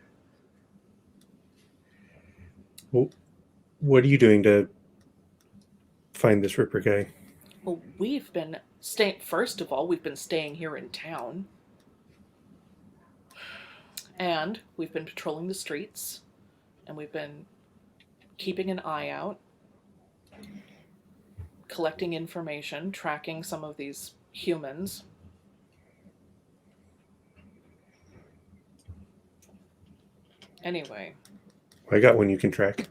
Well, what are you doing to find this Ripper guy? Well, we've been staying. First of all, we've been staying here in town, and we've been patrolling the streets, and we've been keeping an eye out, collecting information, tracking some of these humans. Anyway. I got one you can track.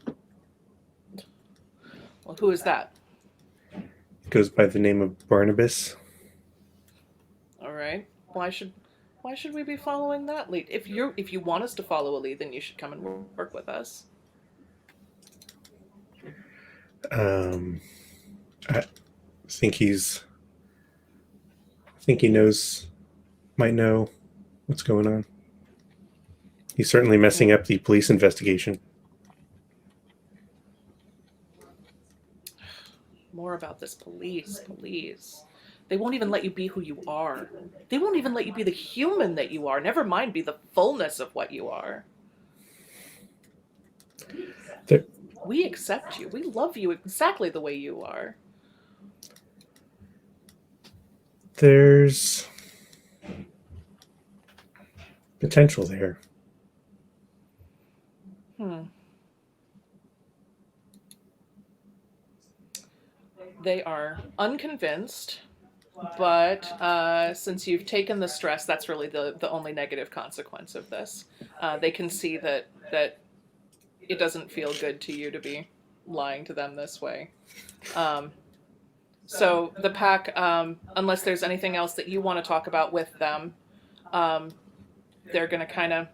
Well, who is that? It goes by the name of Barnabas. All right. Why should we be following that lead? If you want us to follow a lead, then you should come and work with us. I think he might know what's going on. He's certainly messing up the police investigation. More about this police. They won't even let you be who you are. They won't even let you be the human that you are. Never mind be the fullness of what you are. We accept you. We love you exactly the way you are. There's potential there. They are unconvinced, but since you've taken the stress, that's really the only negative consequence of this. They can see that it doesn't feel good to you to be lying to them this way. So the pack, unless there's anything else that you want to talk about with them, um, they're going to kind of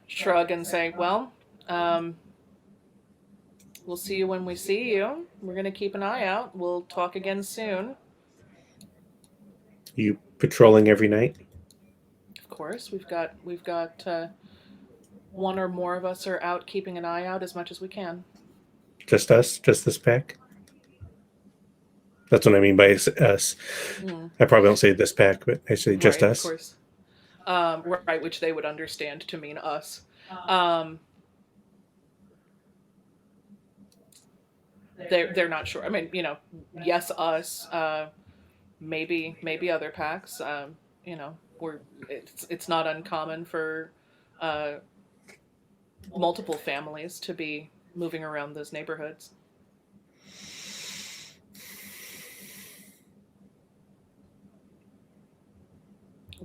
shrug and say, well, we'll see you when we see you. We're going to keep an eye out. We'll talk again soon. You patrolling every night? Of course, we've got one or more of us are out keeping an eye out as much as we can. Just us? Just this pack? That's what I mean by us. Mm. I probably don't say this pack, but I say just Right, us. of course. Right, which they would understand to mean us. They're not sure. I mean, yes, us. Maybe other packs. It's not uncommon for multiple families to be moving around those neighborhoods.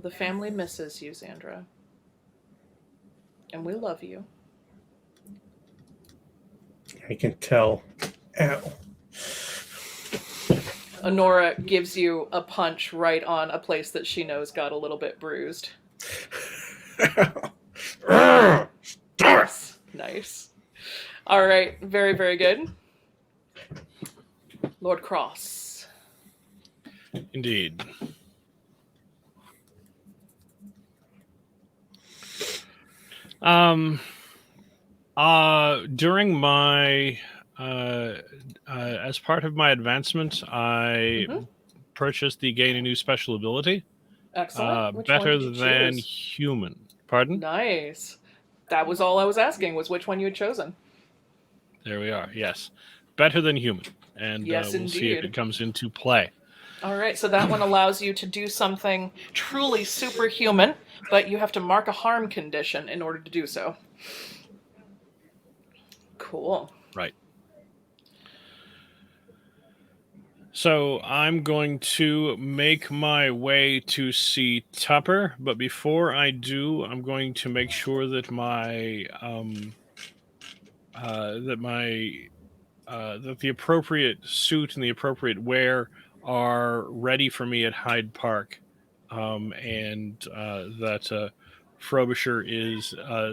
The family misses you, Xandra. And we love you. I can tell. Ow. Honora gives you a punch right on a place that she knows got a little bit bruised. Nice. All right, very, very good. Lord Cross. Indeed. During my as part of my advancement, I purchased the gain a new special ability. Excellent. Which better one did you than choose? human. Pardon? Nice. That was all I was asking, was which one you had chosen. There we are. Yes, better than human, and Yes, we'll see if indeed. it comes into play. All right, so that one allows you to do something truly superhuman, but you have to mark a harm condition in order to do so. Cool. Right. So I'm going to make my way to see Tupper, but before I do, I'm going to make sure that that the appropriate suit and the appropriate wear are ready for me at Hyde Park, and that Frobisher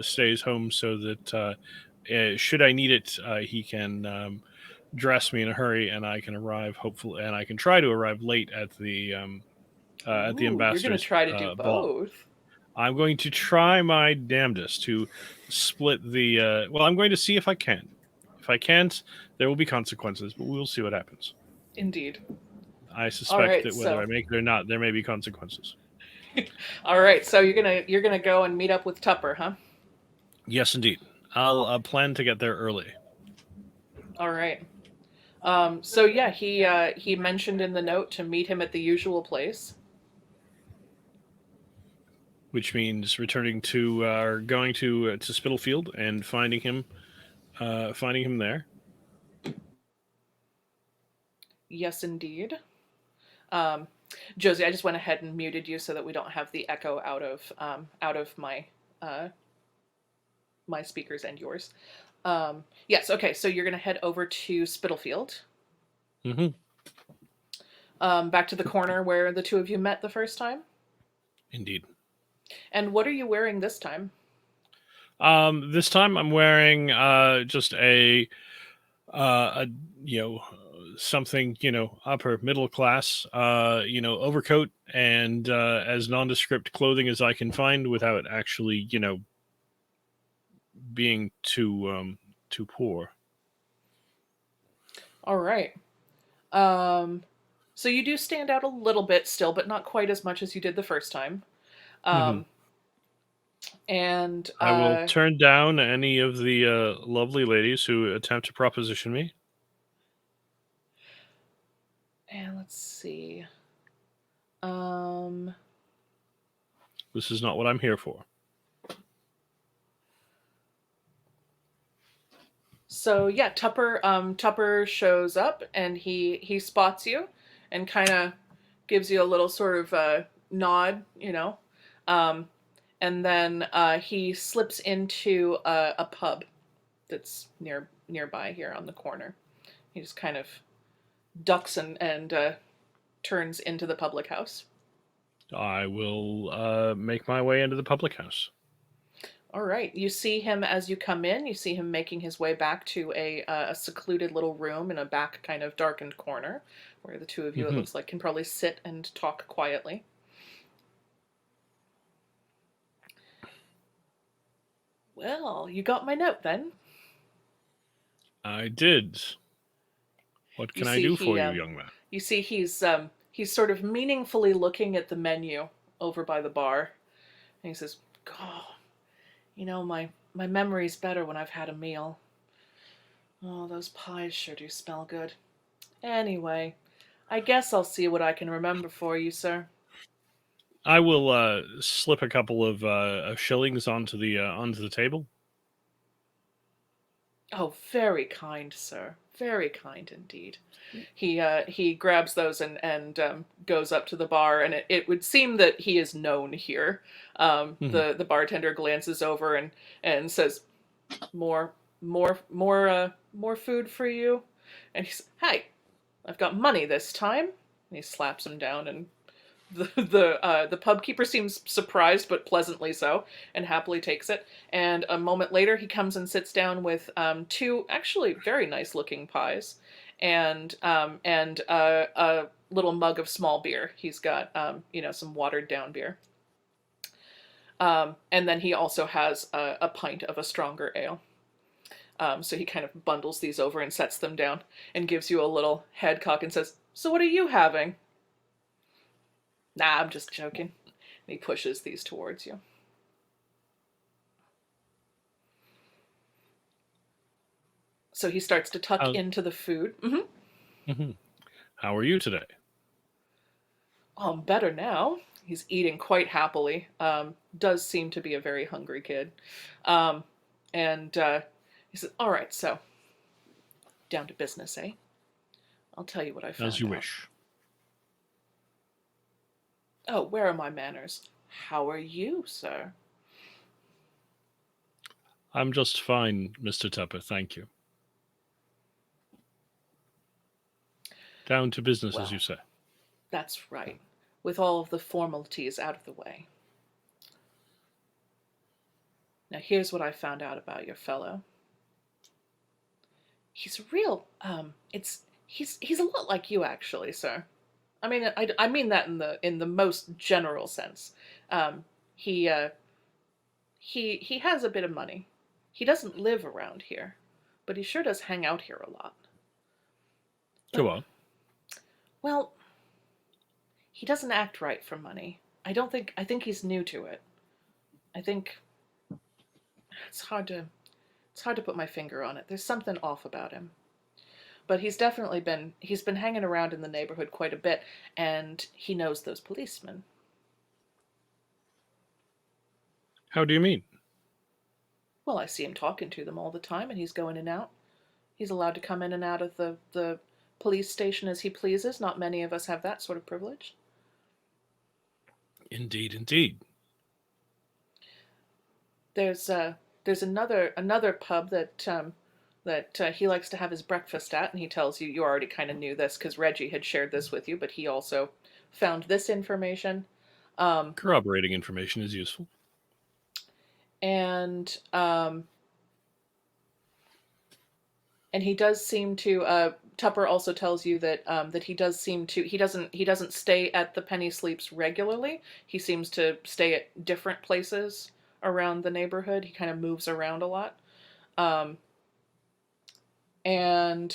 stays home so that should I need it, he can dress me in a hurry, and I can arrive hopefully, and I can try to arrive late at the Ooh, you're going to ambassador's try to do ball. both. I'm going to try my damnedest to split the. Well, I'm going to see if I can. If I can't, there will be consequences, but we'll see what happens. Indeed. I suspect right, that whether so- I make it or not, there may be consequences. All right, so you're gonna go and meet up with Tupper, huh? Yes, indeed. I'll plan to get there early. All right. So yeah, he mentioned in the note to meet him at the usual place. Which means returning to or going to Spitalfield and finding him there. Yes, indeed. Josie, I just went ahead and muted you so that we don't have the echo out of my my speakers and yours. Yes, okay, so you're gonna head over to Spitalfield. Mm-hmm. Back to the corner where the two of you met the first time. Indeed. And what are you wearing this time? This time I'm wearing just a something upper middle class overcoat and as nondescript clothing as I can find without actually being too poor. All right. So you do stand out a little bit still, but not quite as much as you did the first time. And I will turn down any of the lovely ladies who attempt to proposition me. And let's see. This is not what I'm here for. So yeah, Tupper shows up and he spots you and kind of gives you a little sort of nod, and then he slips into a pub that's nearby here on the corner. He just kind of ducks and turns into the public house. I will make my way into the public house. All right. You see him as you come in. You see him making his way back to a secluded little room in a back kind of darkened corner where the two of you, it Mhm. looks like, can probably sit and talk quietly. Well, you got my note then. I did. What You can I see do he for you, young man? you see he's sort of meaningfully looking at the menu over by the bar, and he says, "God, you know my memory's better when I've had a meal. Oh, those pies sure do smell good. Anyway, I guess I'll see what I can remember for you, sir." I will slip a couple of shillings onto the table. Oh, very kind, sir. Very kind indeed. He grabs those and goes up to the bar, and it would seem that he is known here. Mhm. The bartender glances over and says, more food for you," and he's, "Hey, I've got money this time." And he slaps him down, and the pub keeper seems surprised but pleasantly so, and happily takes it. And a moment later, he comes and sits down with two actually very nice looking pies, and a little mug of small beer. He's got some watered down beer. And then he also has a pint of a stronger ale. So he kind of bundles these over and sets them down and gives you a little head cock and says, "So what are you having?" "Nah, I'm just joking." And he pushes these towards you. So he starts to tuck How, into the food. Mhm. How are you today? "Oh, I'm better now." He's eating quite happily. Does seem to be a very hungry kid. Um, and he says, "All right, so down to business, eh? I'll tell you what I As found you out." wish. "Oh, where are my manners? How are you, sir?" I'm just fine, Mr. Tupper, thank you. Down to business, as you "Well, say. that's right. With all of the formalities out of the way. Now, here's what I found out about your fellow. He's a real, he's a lot like you, actually, sir. I mean, I mean that in the most general sense. Um, he, uh, he has a bit of money. He doesn't live around here, but he sure does hang out here a lot. Go But, on. well, he doesn't act right for money. I think he's new to it. I think it's hard to, it's hard to put my finger on it. There's something off about him. But he's been hanging around in the neighborhood quite a bit, and he knows those policemen. How do you mean? Well, I see him talking to them all the time, and he's going in and out. He's allowed to come in and out of the police station as he pleases. Not many of us have that sort of privilege. Indeed, indeed. There's another pub that he likes to have his breakfast at, and he tells you, you already kind of knew this because Reggie had shared this with you, but he also found this information. Um, Corroborating information is useful. and and he does seem to. Tupper also tells you that he does seem to. He doesn't stay at the Penny Sleeps regularly. He seems to stay at different places around the neighborhood. He kind of moves around a lot. Um, and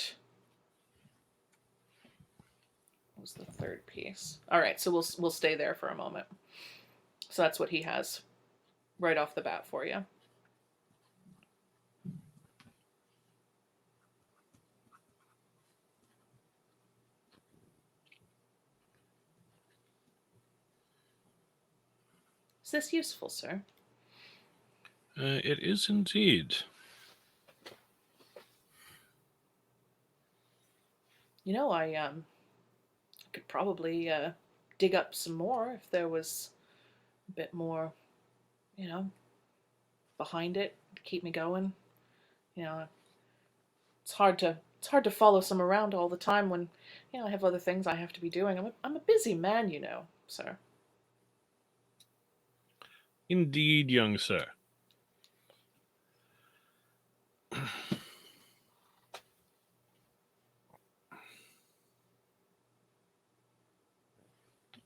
what was the third piece? All right, so we'll stay there for a moment. So that's what he has right off the bat for you. Is this useful, sir? It is indeed. You know, I could probably dig up some more if there was a bit more, you know, behind it to keep me going. You know, it's It's hard to follow some around all the time when, I have other things I have to be doing. I'm a busy man, so. Indeed, young sir.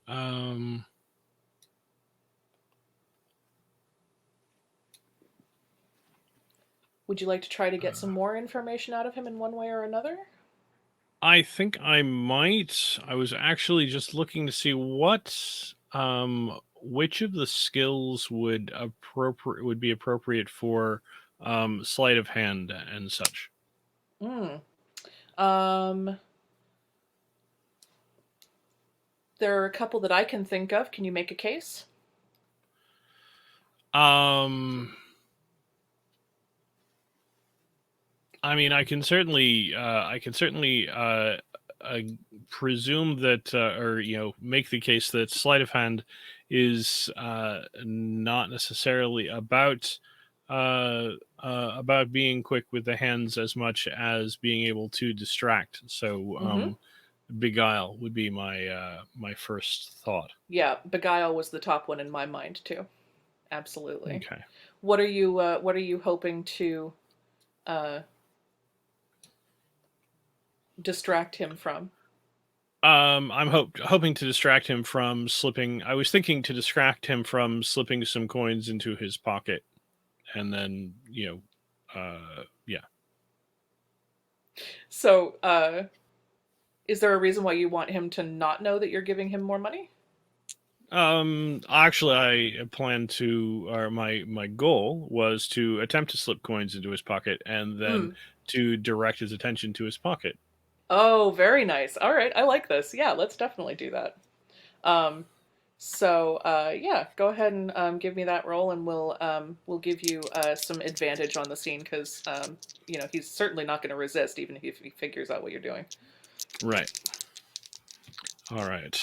Um, Would you like to try to get some more information out of him in one way or another? I think I might. I was actually just looking to see which of the skills would be appropriate for sleight of hand and such. Hmm. Um, there are a couple that I can think of. Can you make a case? Um, I mean, I can certainly uh, presume that, or make the case that sleight of hand is not necessarily about being quick with the hands as much as being able to distract. So, Mm-hmm. beguile would be my first thought. Yeah, beguile was the top one in my mind too. Absolutely. Okay. What are you hoping to uh, distract him from? I'm hoping to distract him from slipping. I was thinking to distract him from slipping some coins into his pocket, and then yeah. So, is there a reason why you want him to not know that you're giving him more money? Actually, I plan to, or my goal was to attempt to slip coins into his pocket, and then Mm. to direct his attention to his pocket. Oh, very nice. All right, I like this. Yeah, let's definitely do that. Um, yeah, go ahead and give me that roll, and we'll give you some advantage on the scene because he's certainly not going to resist, even if he figures out what you're doing. Right. All right.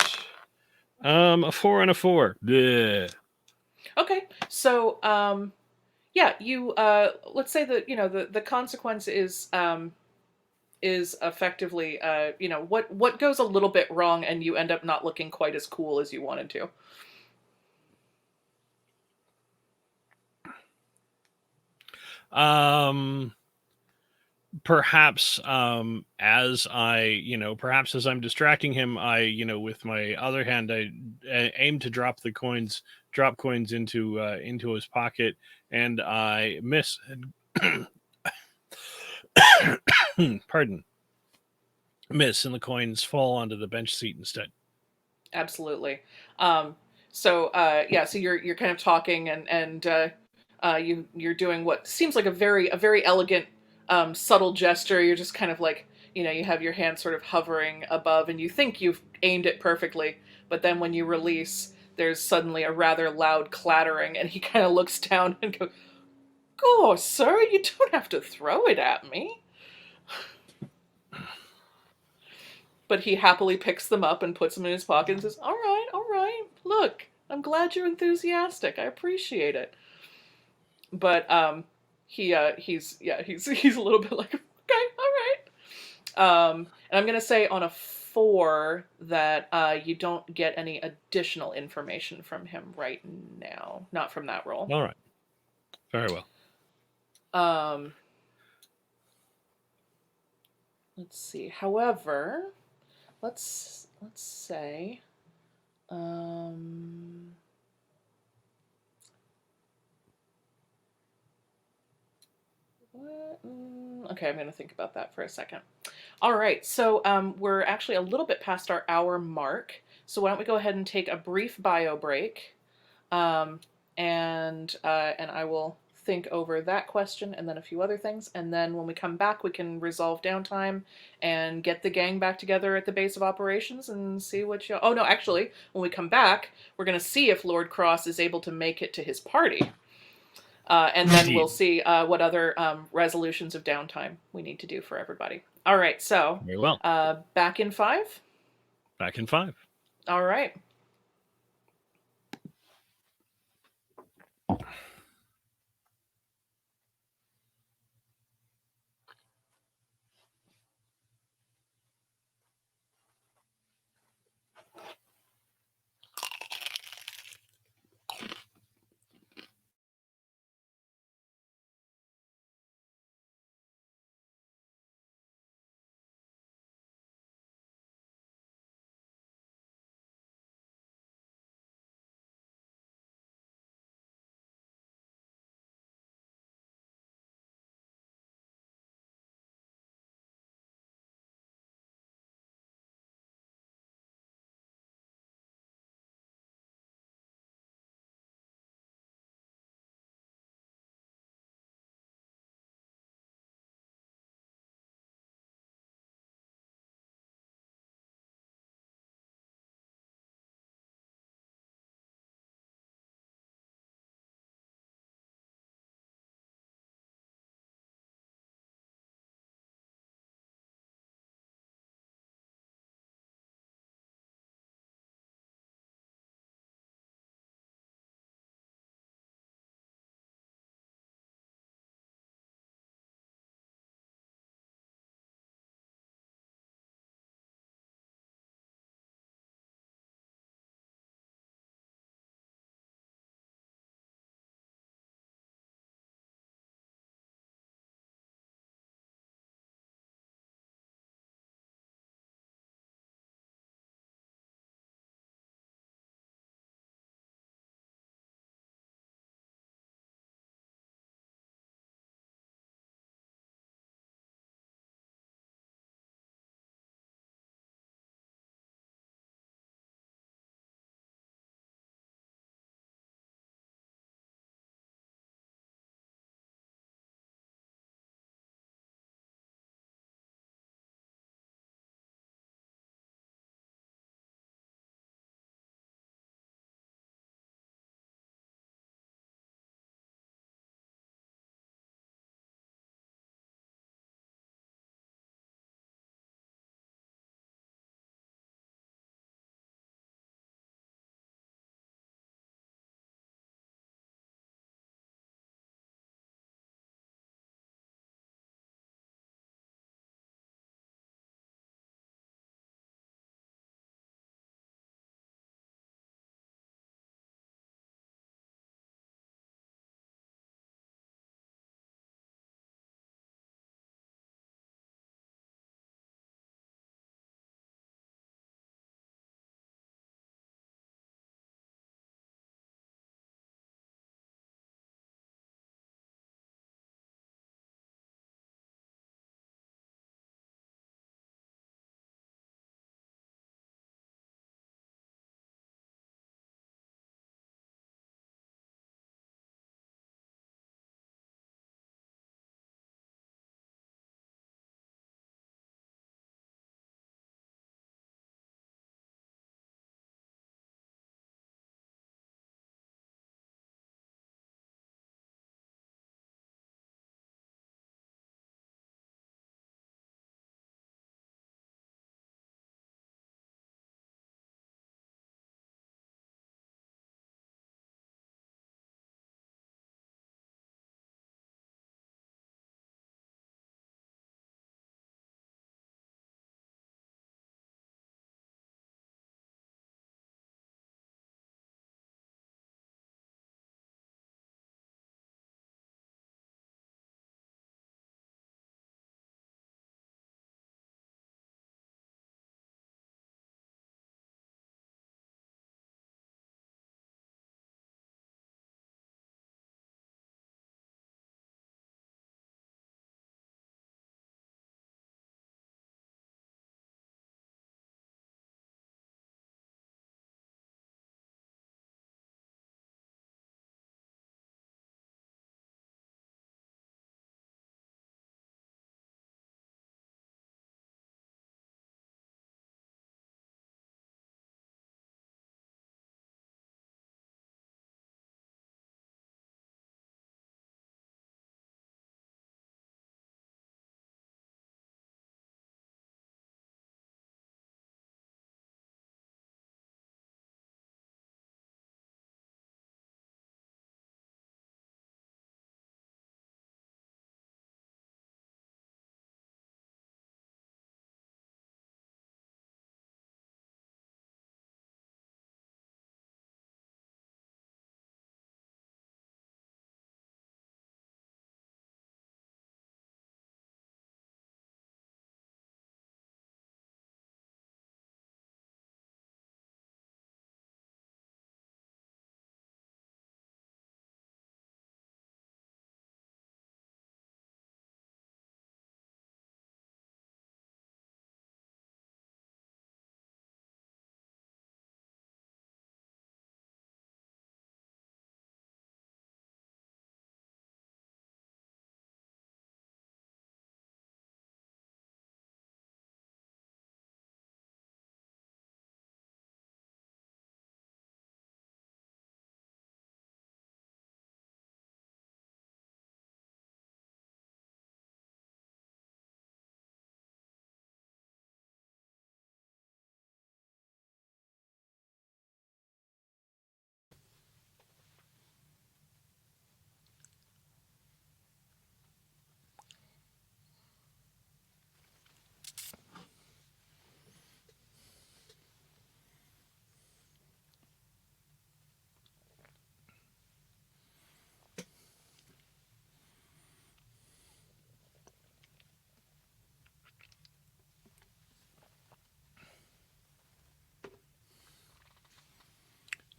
A 4 and a 4. Bleh. Okay, so yeah, you let's say that the consequence is effectively what goes a little bit wrong, and you end up not looking quite as cool as you wanted to. Um, perhaps perhaps as I'm distracting him, I with my other hand I aim to drop coins into his pocket, and I miss. Pardon, miss, and the coins fall onto the bench seat instead. Absolutely. Yeah, so you're kind of talking, and you're doing what seems like a very elegant, subtle gesture. You're just kind of like, you have your hand sort of hovering above, and you think you've aimed it perfectly, but then when you release, there's suddenly a rather loud clattering, and he kind of looks down and goes, "Go, sir, you don't have to throw it at me." But he happily picks them up and puts them in his pocket and says, all right, look, I'm glad you're enthusiastic. I appreciate it." But he's a little bit like, okay, all right. And I'm gonna say on a 4 that you don't get any additional information from him right now, not from that roll. All right, very well. Um, let's see. However, let's say. Um, what? Okay, I'm going to think about that for a second. All right, so we're actually a little bit past our hour mark. So why don't we go ahead and take a brief bio break, um, and I will think over that question and then a few other things, and then when we come back, we can resolve downtime and get the gang back together at the base of operations and see what you. Oh no, actually, when we come back, we're going to see if Lord Cross is able to make it to his party. And then we'll see what other resolutions of downtime we need to do for everybody. All right, so Very well. Back in 5. Back in 5. All right.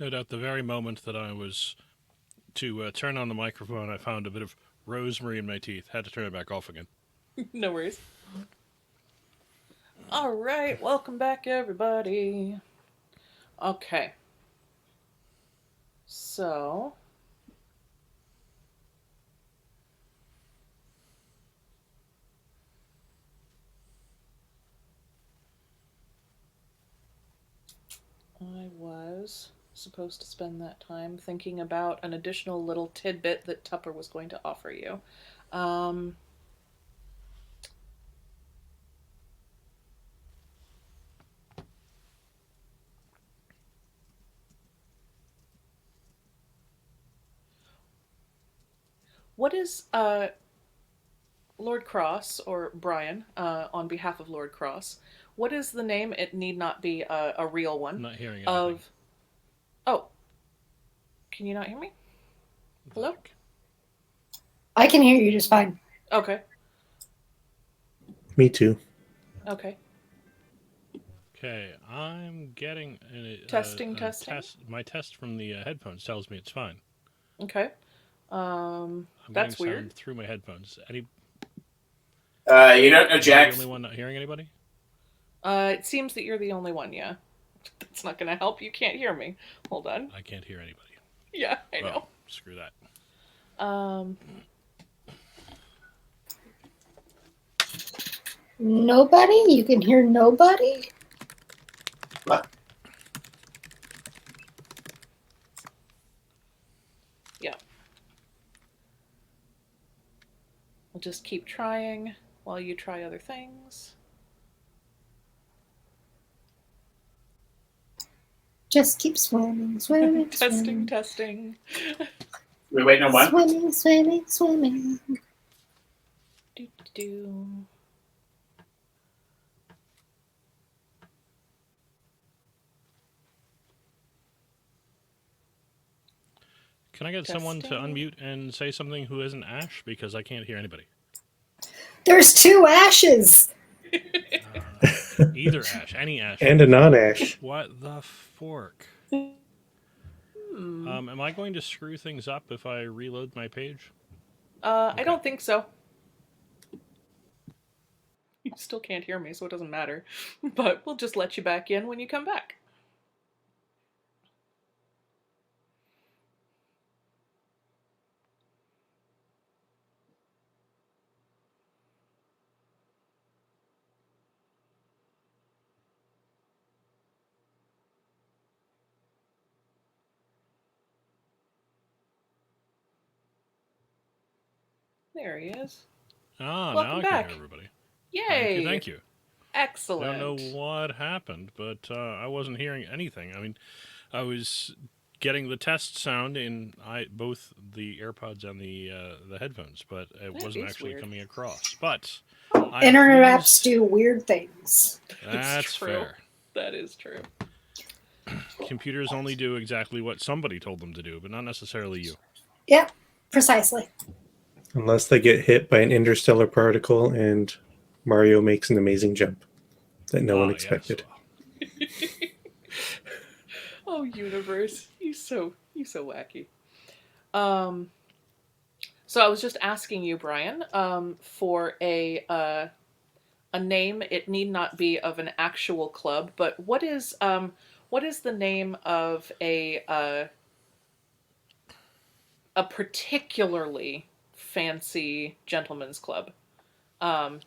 No doubt the very moment that I was to turn on the microphone, I found a bit of rosemary in my teeth. Had to turn it back off again. No worries. All right, welcome back, everybody. Okay. So, I was supposed to spend that time thinking about an additional little tidbit that Tupper was going to offer you. Um, what is Lord Cross, or Brian, on behalf of Lord Cross, what is the name? It need not be a real one. I'm not hearing anything. Of. Oh. Can you not hear me? Hello? I can hear you just fine. Okay. Me too. Okay. Okay, I'm getting Testing. my test from the headphones tells me it's fine. Okay. I'm That's getting weird. sound through my headphones. You don't know, Am I Jack. the only one not hearing anybody? It seems that you're the only one, yeah. That's not gonna help. You can't hear me. Hold on. I can't hear anybody. Yeah, I know. Well, screw that. Nobody? You can hear nobody? What? Yeah. We'll just keep trying while you try other things. Just keep swimming, swimming, Testing. We waiting on one? Swimming. Do. Can I get someone to Testing. unmute and say something who isn't Ash? Because I can't hear anybody. There's 2 ashes. Either Ash, any Ash. And a non-Ash. What the fork? Am I going to screw things up if I reload my page? I don't think so. You still can't hear me, so it doesn't matter. But we'll just let you back in when you come back. There he is. Ah, Welcome now I back. can hear everybody. Yay! Thank you. Excellent. I don't know what happened, but I wasn't hearing anything. I mean, I was getting the test sound in both the AirPods and the headphones, but it That wasn't is actually weird. coming across. But Internet apps do weird things. That's true. fair. That is true. Computers only do exactly what somebody told them to do, but not necessarily you. Yep, precisely. Unless they get hit by an interstellar particle and Mario makes an amazing jump that no one expected. Yes. Oh, universe, you so wacky. So I was just asking you, Brian, for a name. It need not be of an actual club, but what is the name of a particularly fancy gentleman's club? Yeah.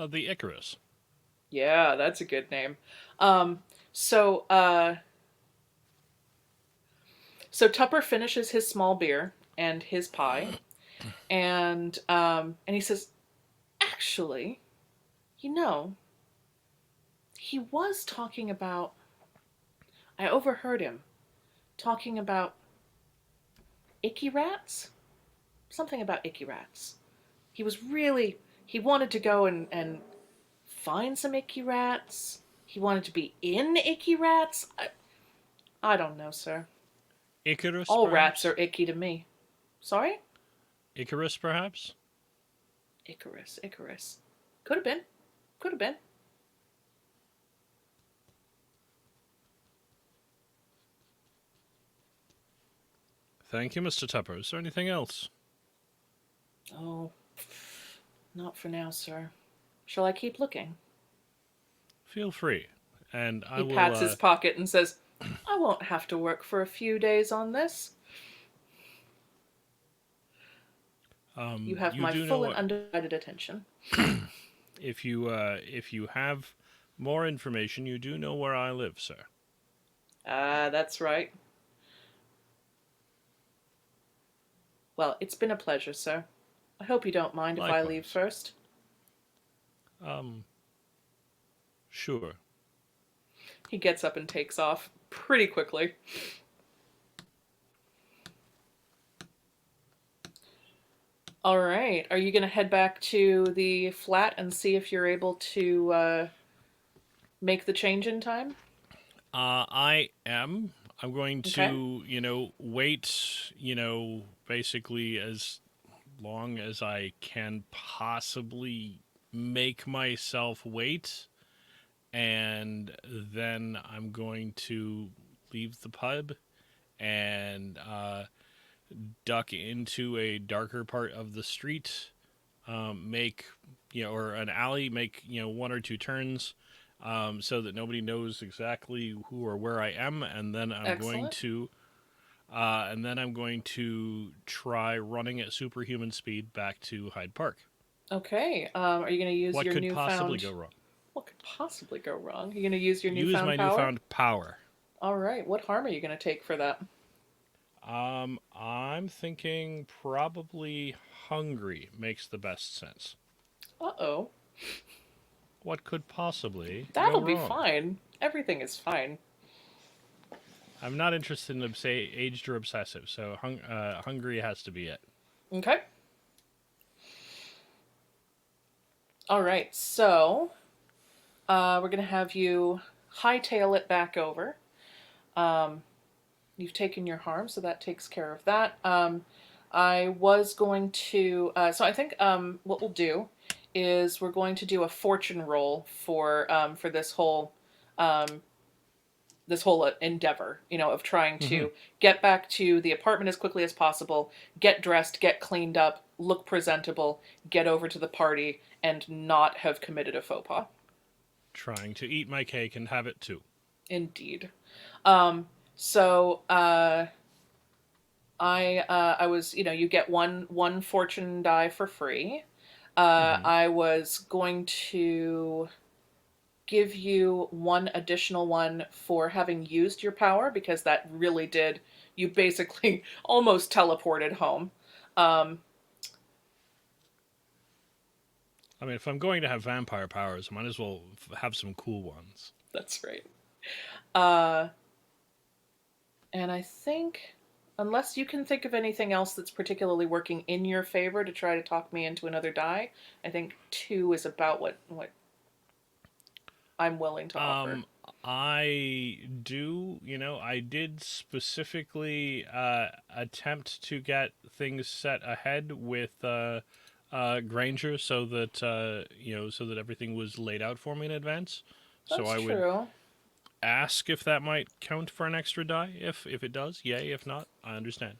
The Icarus. Yeah, that's a good name. So Tupper finishes his small beer and his pie, and he says, "Actually, he was talking about. I overheard him talking about icky rats. Something about icky rats. He wanted to go and find some icky rats. He wanted to be in icky rats. I don't know, sir. Icarus, All perhaps? rats are icky to me. Sorry? Icarus, perhaps? Icarus. Could have been. Thank you, Mr. Tupper. Is there anything else? Oh, not for now, sir. Shall I keep looking? Feel free. And I He will. pats his pocket and says, I won't have to work for a few days on this. You have my do full know and undivided attention. if you have more information, you do know where I live, sir. Ah, that's right. Well, it's been a pleasure, sir. I hope you don't mind if I Likewise. leave first. Sure. He gets up and takes off pretty quickly. All right. Are you going to head back to the flat and see if you're able to make the change in time? I am. I'm going Okay. to, wait, basically as long as I can possibly make myself wait. And then I'm going to leave the pub and duck into a darker part of the street, make, or an alley, make, one or two turns, so that nobody knows exactly who or where I am, and then I'm going Excellent. to, try running at superhuman speed back to Hyde Park. Okay. Are you going to use What your could newfound... possibly go wrong? What could possibly go wrong? You're going to use your Use newfound my power? newfound power. All right. What harm are you going to take for that? I'm thinking probably hungry makes the best sense. Uh-oh. What could possibly That'll go be wrong? fine. Everything is fine. I'm not interested in aged or obsessive, so hungry has to be it. Okay. All right. So, we're going to have you hightail it back over. You've taken your harm, so that takes care of that. I was going to... so I think what we'll do is we're going to do a fortune roll for this whole endeavor, of trying to get back to the apartment as quickly as possible, get dressed, get cleaned up, look presentable, get over to the party, and not have committed a faux pas. Trying to eat my cake and have it too. Indeed. So I was, you get one fortune die for free. I was going to give you one additional one for having used your power, because that really did, you basically almost teleported home. I mean, if I'm going to have vampire powers, I might as well have some cool ones. That's right. And I think, unless you can think of anything else that's particularly working in your favor to try to talk me into another die, I think 2 is about what I'm willing to offer. I did specifically attempt to get things set ahead with Granger, so that so that everything was laid out for me in advance. That's so I true. would ask if that might count for an extra die. If it does, yay. If not, I understand.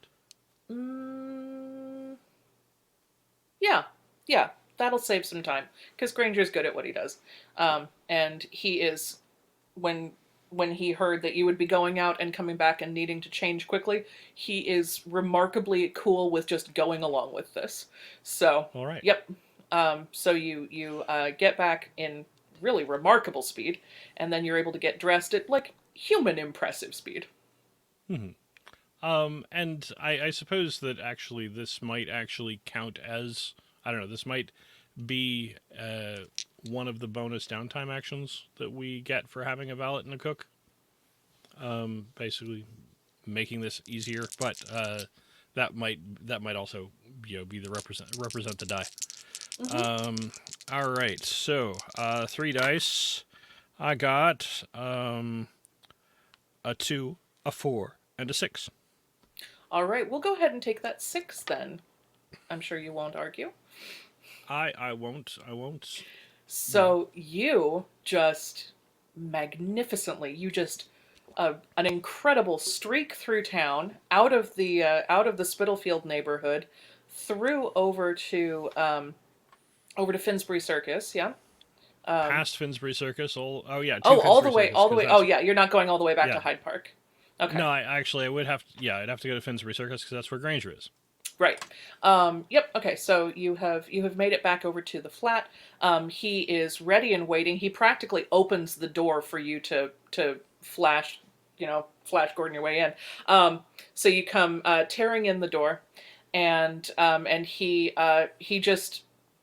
Yeah, that'll save some time, because Granger's good at what he does, and he is, when he heard that you would be going out and coming back and needing to change quickly, he is remarkably cool with just going along with this. So, All right. Yep. So you get back in really remarkable speed, and then you're able to get dressed at human impressive speed. And I suppose that actually this might actually count as, I don't know, this might be one of the bonus downtime actions that we get for having a valet and a cook. Basically making this easier, but that might also be the represent the die. All right, so 3 dice. I got a 2, a 4, and a 6. All right, we'll go ahead and take that 6 then. I'm sure you won't argue. I won't. So you just magnificently, you just an incredible streak through town, out of the Spitalfield neighborhood, through over to Finsbury Circus. Yeah. Past Finsbury Circus. Oh yeah, to Oh, Finsbury Circus. all the 'Cause way. Oh, that's, yeah, you're not going all the way back to yeah. Hyde Park. Okay. No, I would have to. Yeah, I'd have to go to Finsbury Circus because that's where Granger is. Right. Yep. Okay. So you have made it back over to the flat. He is ready and waiting. He practically opens the door for you to flash, flash Gordon your way in. So you come tearing in the door, and he just,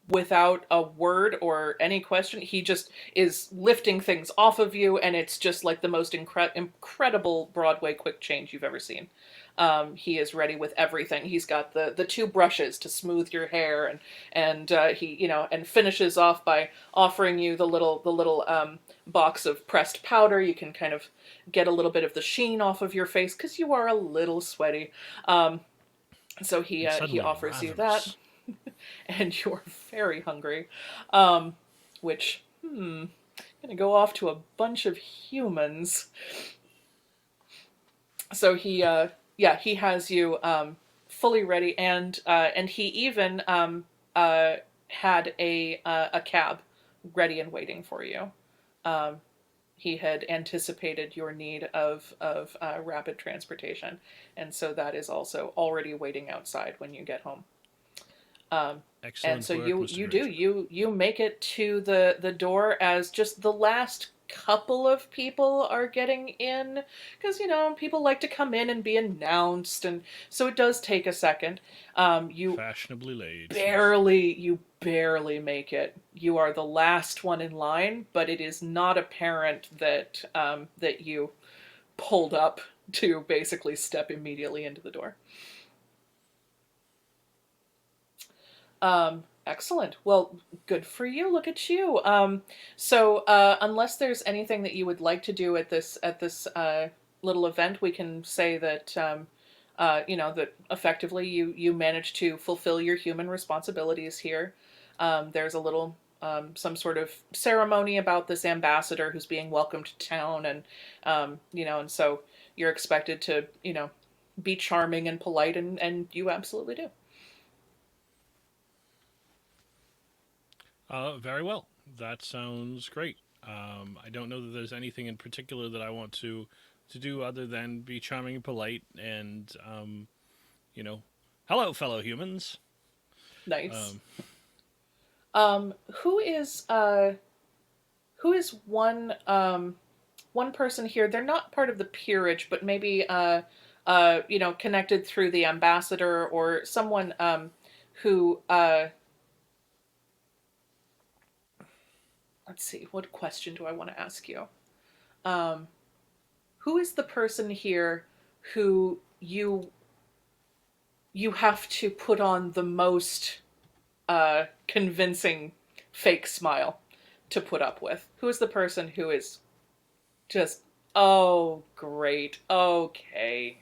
without a word or any question, he just is lifting things off of you, and it's just like the most incredible Broadway quick change you've ever seen. He is ready with everything. He's got the two brushes to smooth your hair, and he and finishes off by offering you the little box of pressed powder. You can kind of get a little bit of the sheen off of your face because you are a little sweaty. So he offers you that, and you're very hungry, which gonna go off to a bunch of humans. So he has you fully ready, and he even had a cab ready and waiting for you. He had anticipated your need of rapid transportation, and so that is also already waiting outside when you get home. Excellent And so work, you Mr. you Granger. do you make it to the door as just the last couple of people are getting in, because people like to come in and be announced, and so it does take a second. You Fashionably late. barely make it. You are the last one in line, but it is not apparent that that you pulled up to basically step immediately into the door. Excellent. Well, good for you. Look at you. So unless there's anything that you would like to do at this little event, we can say that that effectively you managed to fulfill your human responsibilities here. There's a little some sort of ceremony about this ambassador who's being welcomed to town, and so you're expected to be charming and polite, and you absolutely do. Very well. That sounds great. I don't know that there's anything in particular that I want to do other than be charming and polite, and hello, fellow humans. Nice. Um, Who is one person here? They're not part of the peerage, but maybe connected through the ambassador or someone who let's see, what question do I want to ask you? Who is the person here who you have to put on the most convincing fake smile to put up with? Who is the person who is just, oh, great, okay?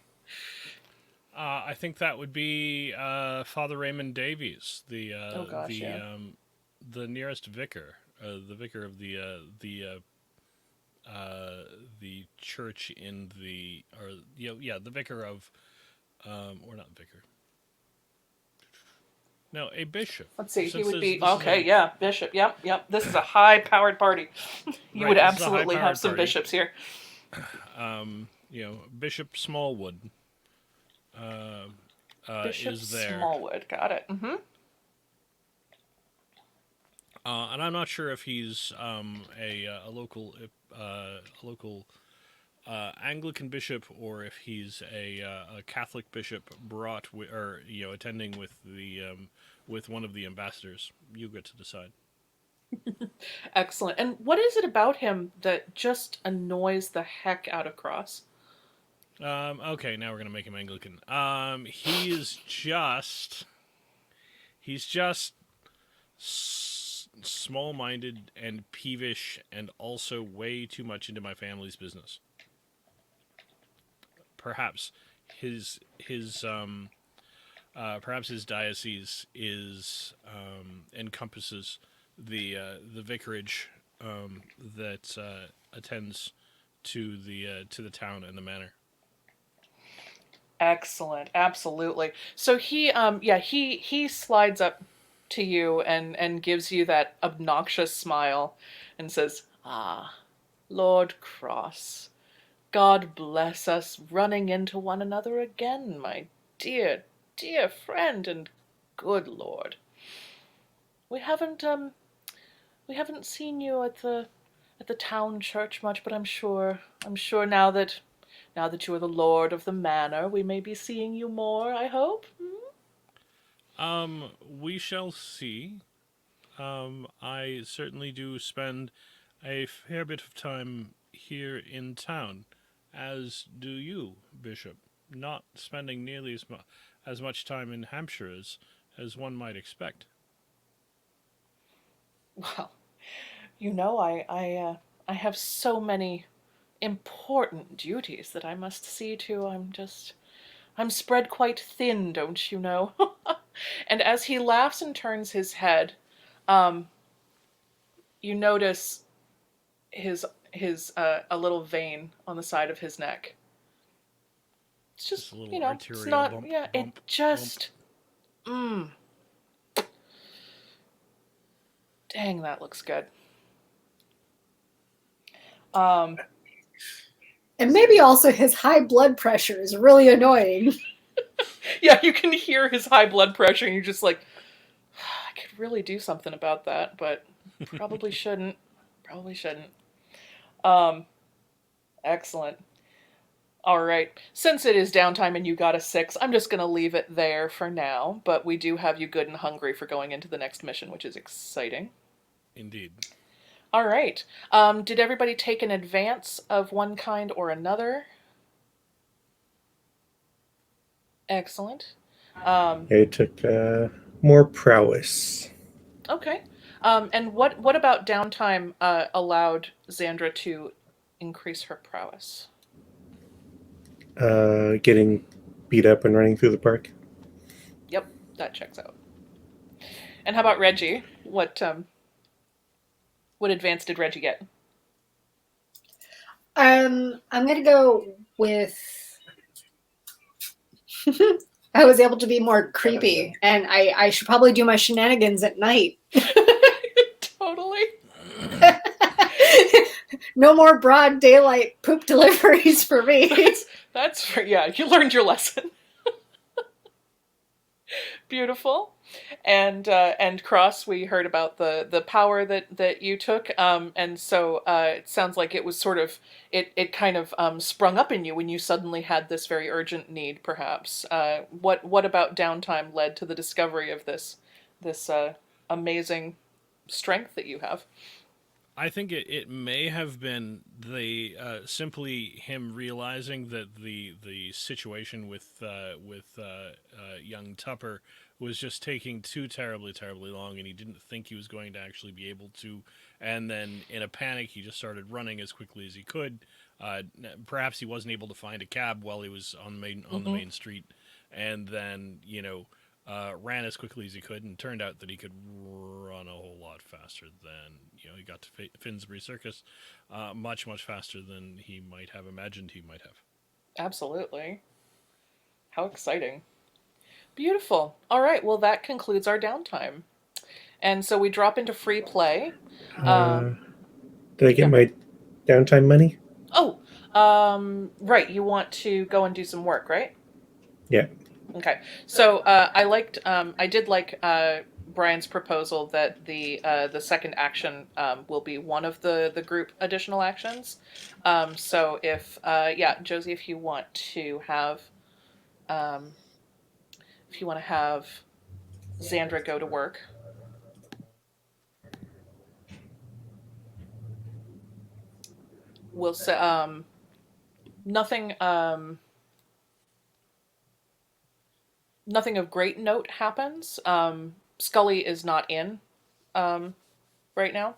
I think that would be Father Raymond Davies, Oh gosh, yeah. the nearest vicar, the vicar of the church in the the vicar of or not vicar. No, a bishop. Let's see, he Since would be, this is okay, yeah, bishop, yep. This is a high-powered party. You Right, would this is a absolutely high-powered have some party. bishops here. Bishop Smallwood Bishop is there. Smallwood, got it. And I'm not sure if he's a local Anglican bishop or if he's a Catholic bishop attending with the with one of the ambassadors. You get to decide. Excellent. And what is it about him that just annoys the heck out of Cross? Okay, now we're gonna make him Anglican. He's just small-minded and peevish, and also way too much into my family's business. Perhaps perhaps his diocese is encompasses the vicarage that attends to the town and the manor. Excellent, absolutely. So he slides up to you and gives you that obnoxious smile and says, "Ah, Lord Cross, God bless us running into one another again, my dear, dear friend, and good Lord. We haven't we haven't seen you at the town church much, but I'm sure now that you are the lord of the manor, we may be seeing you more, I hope." We shall see. I certainly do spend a fair bit of time here in town, as do you, Bishop. Not spending nearly as much time in Hampshire as one might expect. Well, I have so many important duties that I must see to. I'm spread quite thin, don't you know? And as he laughs and turns his head, um, you notice his a little vein on the side of his neck. It's Just just, a little it's arterial not, bump, yeah, it bump, bump. just, mm, dang, that looks good. Um, And maybe also his high blood pressure is really annoying. yeah, you can hear his high blood pressure, and you're just like, I could really do something about that, but probably shouldn't. Probably shouldn't. Um, Excellent. All right. Since it is downtime and you got a 6, I'm just going to leave it there for now, but we do have you good and hungry for going into the next mission, which is exciting. Indeed. All right. Did everybody take an advance of one kind or another? Excellent. I took more prowess. Okay. And what about downtime allowed Xandra to increase her prowess? Getting beat up and running through the park. Yep, that checks out. And how about Reggie? What advance did Reggie get? I'm gonna go with. I was able to be more creepy, and I should probably do my shenanigans at night. Totally. No more broad daylight poop deliveries for me. Yeah, you learned your lesson. Beautiful. And Cross, we heard about the power that you took, and so it sounds like it was sort of it kind of sprung up in you when you suddenly had this very urgent need, perhaps. What about downtime led to the discovery of this amazing strength that you have? I think it may have been the simply him realizing that the situation with young Tupper was just taking too terribly long, and he didn't think he was going to actually be able to. And then in a panic, he just started running as quickly as he could. Perhaps he wasn't able to find a cab while he was on the Mm-hmm. main street, and then ran as quickly as he could, and turned out that he could run a whole lot faster than he got to Finsbury Circus, much faster than he might have imagined he might have. Absolutely. How exciting. Beautiful. All right. Well, that concludes our downtime. And so we drop into free play. Uh, did I get Yeah. my downtime money? Oh, right. You want to go and do some work, right? Yeah. Okay. So I did like Brian's proposal that the second action will be one of the group additional actions. So Josie, um, if you want to have Xandra go to work. We'll say nothing nothing of great note happens. Scully is not in right now.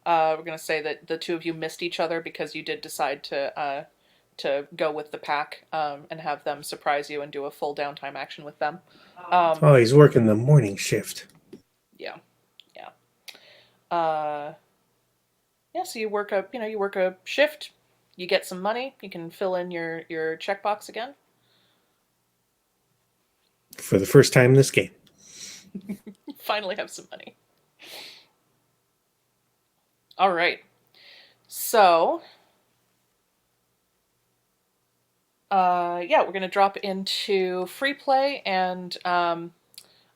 We're gonna say that the two of you missed each other because you did decide to go with the pack and have them surprise you and do a full downtime action with them. Oh, he's working the morning shift. Yeah, yeah. So you work a shift. you get some money. You can fill in your checkbox again. For the first time in this game. Finally have some money. All right. So, yeah, we're going to drop into free play, and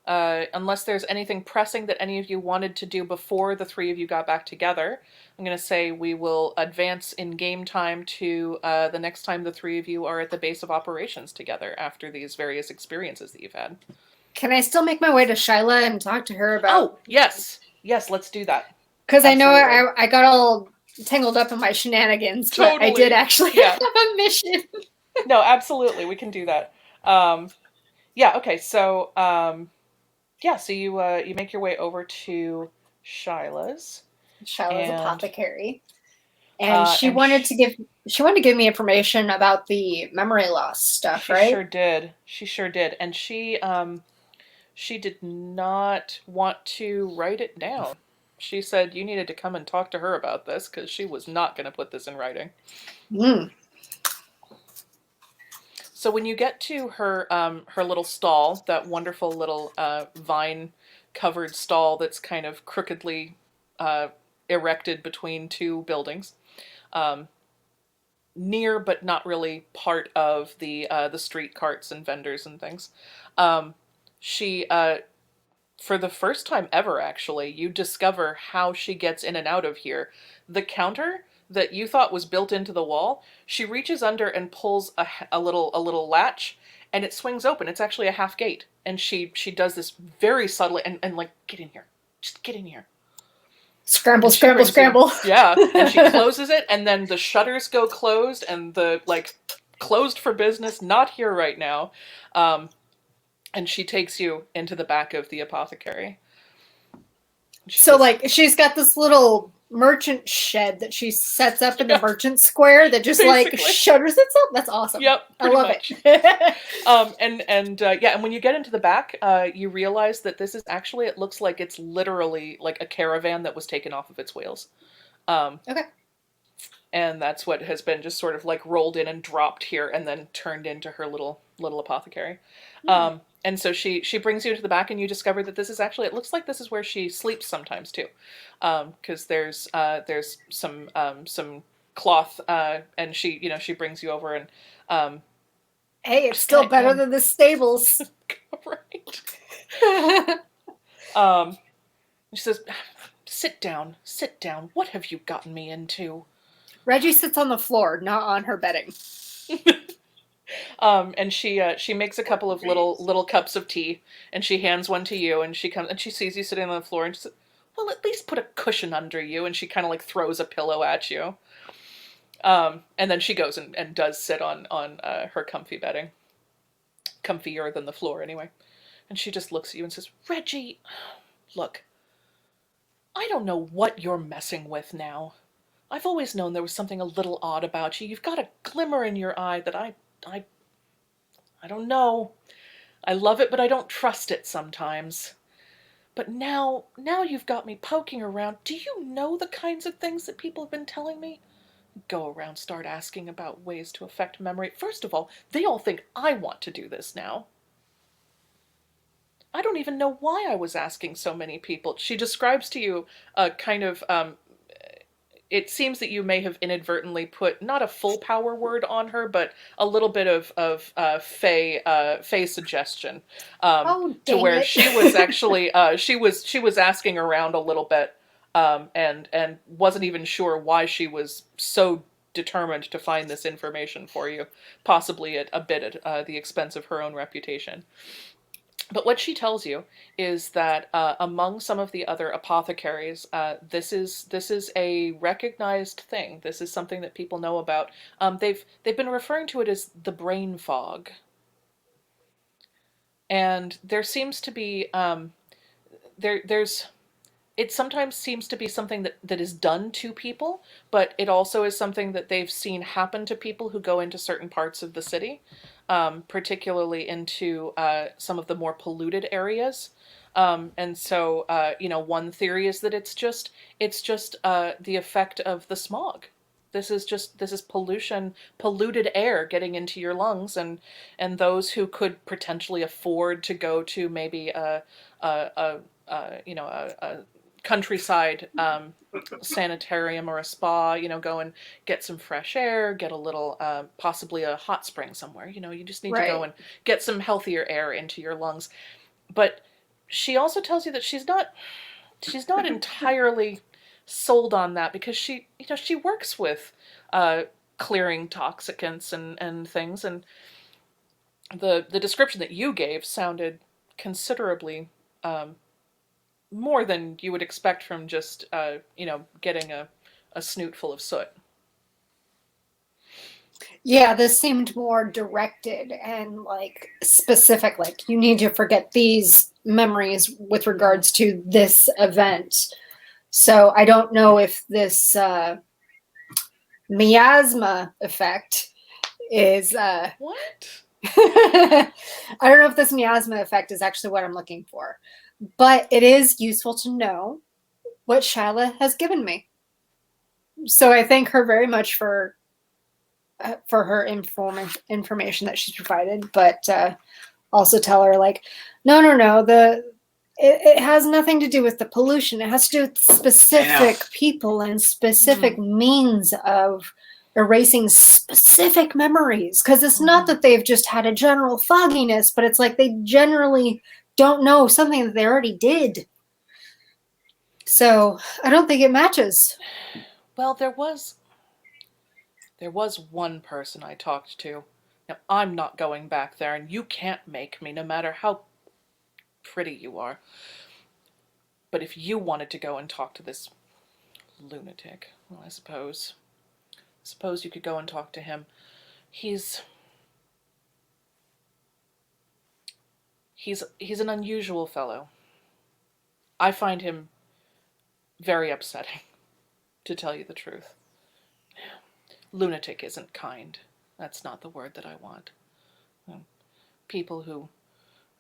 unless there's anything pressing that any of you wanted to do before the three of you got back together, I'm going to say we will advance in game time to the next time the three of you are at the base of operations together after these various experiences that you've had. Can I still make my way to Shyla and talk to her about... Oh, yes. Yes, let's do that. Because I know Absolutely. I got all tangled up in my shenanigans, but I Totally. did actually Yeah. have a mission. No, absolutely. We can do that. Yeah, okay. So, yeah, so you make your way over to Shyla's. Shyla's And, apothecary. And she and wanted to give me information about the memory loss stuff, She right? sure did. She sure did. And she did not want to write it down. She said you needed to come and talk to her about this because she was not going to put this in writing. Mm. So when you get to her her little stall, that wonderful little vine-covered stall that's kind of crookedly erected between two buildings, near but not really part of the street carts and vendors and things, she for the first time ever, actually, you discover how she gets in and out of here. The counter that you thought was built into the wall, she reaches under and pulls a little latch, and it swings open. It's actually a half gate, and she does this very subtly and like, get in here, just get in here. Scramble, scramble, scramble. Yeah, and she closes it, and then the shutters go closed, and the like, closed for business, not here right now. And she takes you into the back of the apothecary. So, like, she's got this little merchant shed that she sets up in the merchant square that just, like, shutters itself. That's awesome. Yep, I love much. it. And when you get into the back, you realize that this is actually, it looks like it's literally like a caravan that was taken off of its wheels. Okay. And that's what has been just sort of like rolled in and dropped here and then turned into her little apothecary. Mm-hmm. And so she brings you into the back, and you discover that this is actually, it looks like this is where she sleeps sometimes too. Because there's some cloth, and she brings you over and hey, it's still better than the stables. Right. She says, sit down. What have you gotten me into? Reggie sits on the floor, not on her bedding. And she makes a couple of little cups of tea, and she hands one to you, and she comes and she sees you sitting on the floor, and she says, well, at least put a cushion under you, and she kind of like throws a pillow at you. And then she goes and does sit on her comfy bedding. Comfier than the floor, anyway. And she just looks at you and says, Reggie, look, I don't know what you're messing with now. I've always known there was something a little odd about you. You've got a glimmer in your eye that I don't know. I love it, but I don't trust it sometimes. But now you've got me poking around. Do you know the kinds of things that people have been telling me? Go around, start asking about ways to affect memory. First of all, they all think I want to do this now. I don't even know why I was asking so many people. She describes to you a kind of, it seems that you may have inadvertently put not a full power word on her, but a little bit of fey suggestion, to where she was actually she was asking around a little bit, and wasn't even sure why she was so determined to find this information for you, possibly at a bit at the expense of her own reputation. But what she tells you is that among some of the other apothecaries, this is a recognized thing. This is something that people know about. They've been referring to it as the brain fog, and there seems to be it sometimes seems to be something that is done to people, but it also is something that they've seen happen to people who go into certain parts of the city. Particularly into some of the more polluted areas. And so, one theory is that it's just the effect of the smog. This is pollution, polluted air getting into your lungs, and those who could potentially afford to go to maybe a countryside sanitarium or a spa, go and get some fresh air, get a little possibly a hot spring somewhere. You just need to go Right. and get some healthier air into your lungs. But she also tells you that she's not entirely sold on that, because she works with clearing toxicants and things, and the description that you gave sounded considerably more than you would expect from just getting a snoot full of soot. Yeah, this seemed more directed and like specific. Like, you need to forget these memories with regards to this event. So I don't know if this miasma effect is. What? I don't know if this miasma effect is actually what I'm looking for, but it is useful to know what Shyla has given me. So I thank her very much for her information that she's provided, but also tell her, like, no, it has nothing to do with the pollution. It has to do with specific people and specific means of erasing specific memories. Because it's not that they've just had a general fogginess, but it's like they generally don't know something that they already did. So I don't think it matches. Well, there was one person I talked to. Now, I'm not going back there, and you can't make me, no matter how pretty you are. But if you wanted to go and talk to this lunatic, well, I suppose you could go and talk to him. He's an unusual fellow. I find him very upsetting, to tell you the truth. Lunatic isn't kind. That's not the word that I want. People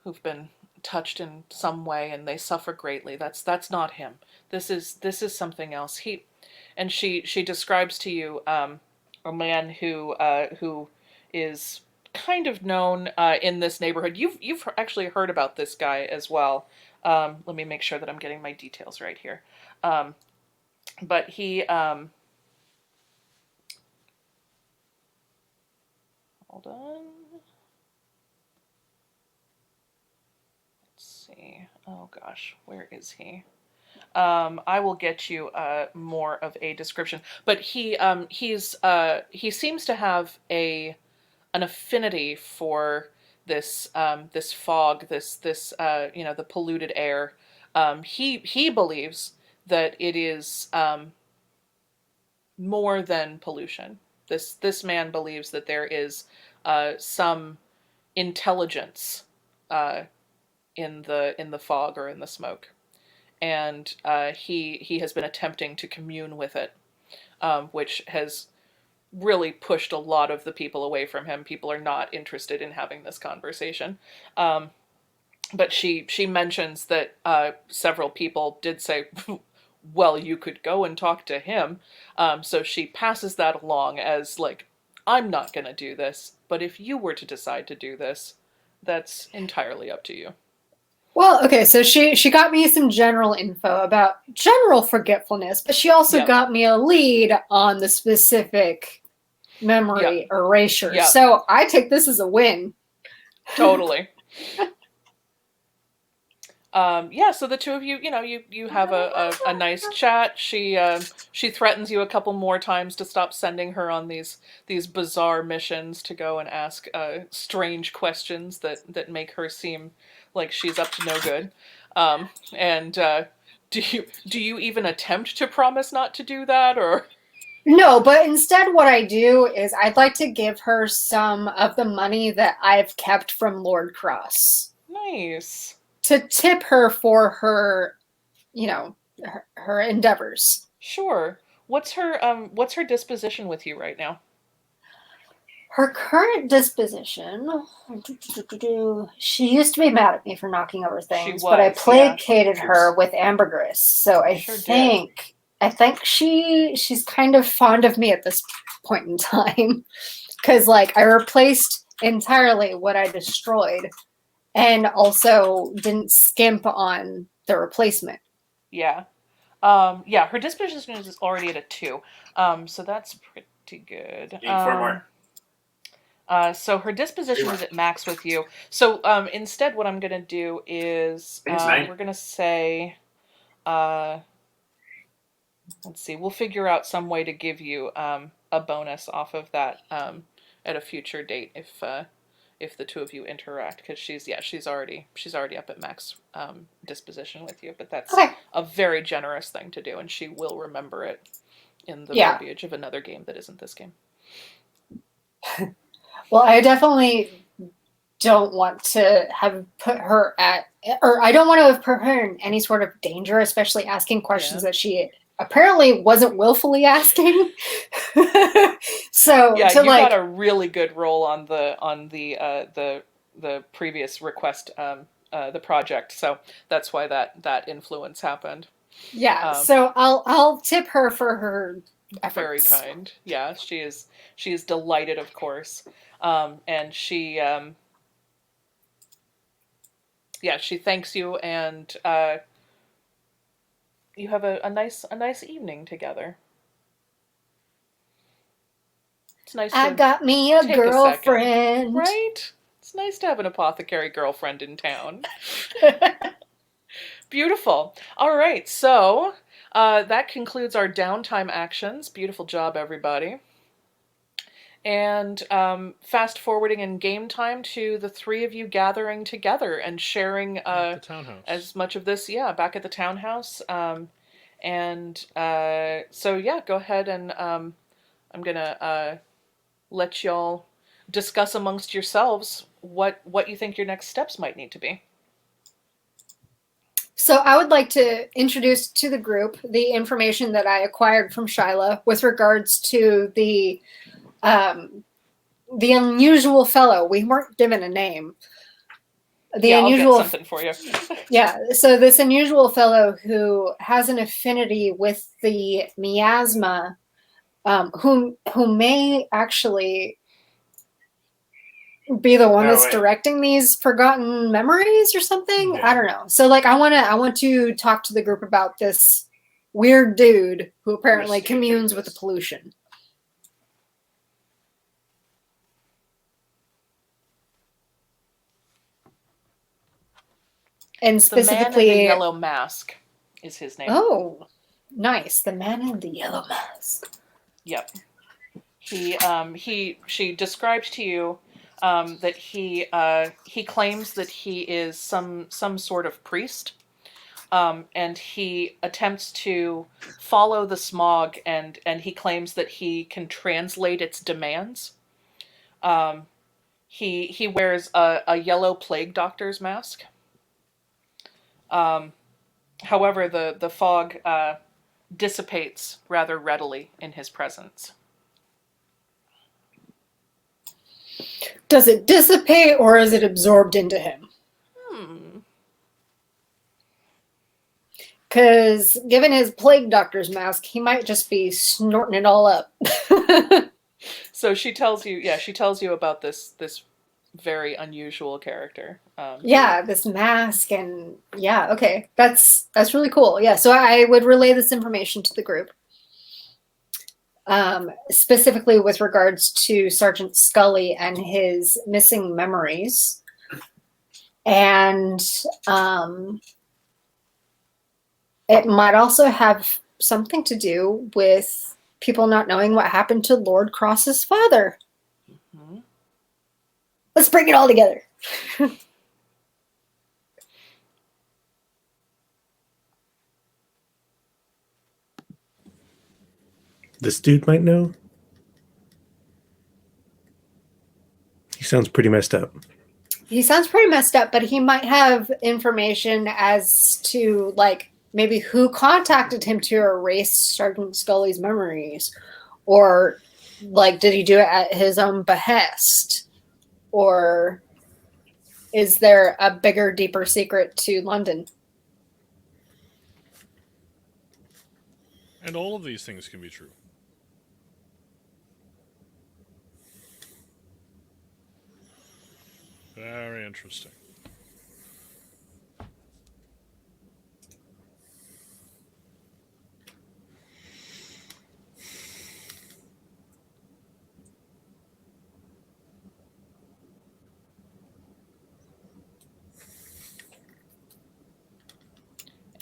who've been touched in some way and they suffer greatly. That's not him. This is something else. She describes to you a man who is kind of known in this neighborhood. You've actually heard about this guy as well. Let me make sure that I'm getting my details right here. But he hold on. Let's see. Oh gosh, where is he? I will get you more of a description. But he seems to have an affinity for this this fog, this the polluted air. He believes that it is more than pollution. This man believes that there is some intelligence in the fog or in the smoke, and he has been attempting to commune with it, which has really pushed a lot of the people away from him. People are not interested in having this conversation. But she mentions that several people did say, well, you could go and talk to him. So she passes that along as, like, I'm not going to do this, but if you were to decide to do this, that's entirely up to you. Well, okay, so she got me some general info about general forgetfulness, but she also got me a lead on the specific memory erasure. Yep. So I take this as a win. Totally. So the two of you, you have a nice chat. She threatens you a couple more times to stop sending her on these bizarre missions to go and ask strange questions that make her seem like she's up to no good. Do you even attempt to promise not to do that, or? No, but instead what I do is I'd like to give her some of the money that I've kept from Lord Cross. Nice. To tip her for her, her endeavors. Sure. What's her disposition with you right now? Her current disposition, she used to be mad at me for knocking over things, but I placated her with ambergris. So I think I think she's kind of fond of me at this point in time. Because, like, I replaced entirely what I destroyed and also didn't skimp on the replacement. Yeah. Yeah, her disposition is already at a 2. So that's pretty good. You need 4 more. So her disposition is at max with you. So instead what I'm going to do is I think it's 9. we're going to say, let's see, we'll figure out some way to give you a bonus off of that at a future date if the two of you interact, because she's already up at max disposition with you, but that's Okay. a very generous thing to do, and she will remember it in the Yeah. verbiage of another game that isn't this game. Well, I definitely don't want to have put her at, or I don't want to have put her in any sort of danger, especially asking questions that she apparently wasn't willfully asking. So yeah, to you got a really good roll on the previous request, the project. So that's why that influence happened. Yeah. So I'll tip her for her efforts. Very kind. Yeah, she is delighted, of course, and she she thanks you, and you have a nice evening together. It's nice. I got me a girlfriend. Right? It's nice to have an apothecary girlfriend in town. Beautiful. All right, so that concludes our downtime actions. Beautiful job, everybody. And fast forwarding in game time to the three of you gathering together and sharing the townhouse. as much of this, back at the townhouse. So go ahead, and I'm gonna let y'all discuss amongst yourselves what you think your next steps might need to be. So I would like to introduce to the group the information that I acquired from Shyla with regards to the unusual fellow. We weren't given a name. I'll get something for you. Yeah, so this unusual fellow who has an affinity with the miasma, who may actually be the one that's directing these forgotten memories or something. Yeah. I don't know. So like I want to talk to the group about this weird dude who apparently communes with the pollution. And specifically, the man in the yellow mask is his name. Oh, nice. The man in the yellow mask. Yep. She described to you that he claims that he is some sort of priest, and he attempts to follow the smog, and he claims that he can translate its demands. He wears a yellow plague doctor's mask. However, the fog dissipates rather readily in his presence. Does it dissipate, or is it absorbed into him? Because given his plague doctor's mask, he might just be snorting it all up. So she tells you about this very unusual character. This mask, and okay, that's really cool. Yeah, so I would relay this information to the group, specifically with regards to Sergeant Scully and his missing memories, and it might also have something to do with people not knowing what happened to Lord Cross's father. Mm-hmm. Let's bring it all together. This dude might know. He sounds pretty messed up. He sounds pretty messed up, but he might have information as to, like, maybe who contacted him to erase Sergeant Scully's memories. Or, like, did he do it at his own behest? Or is there a bigger, deeper secret to London? And all of these things can be true. Very interesting.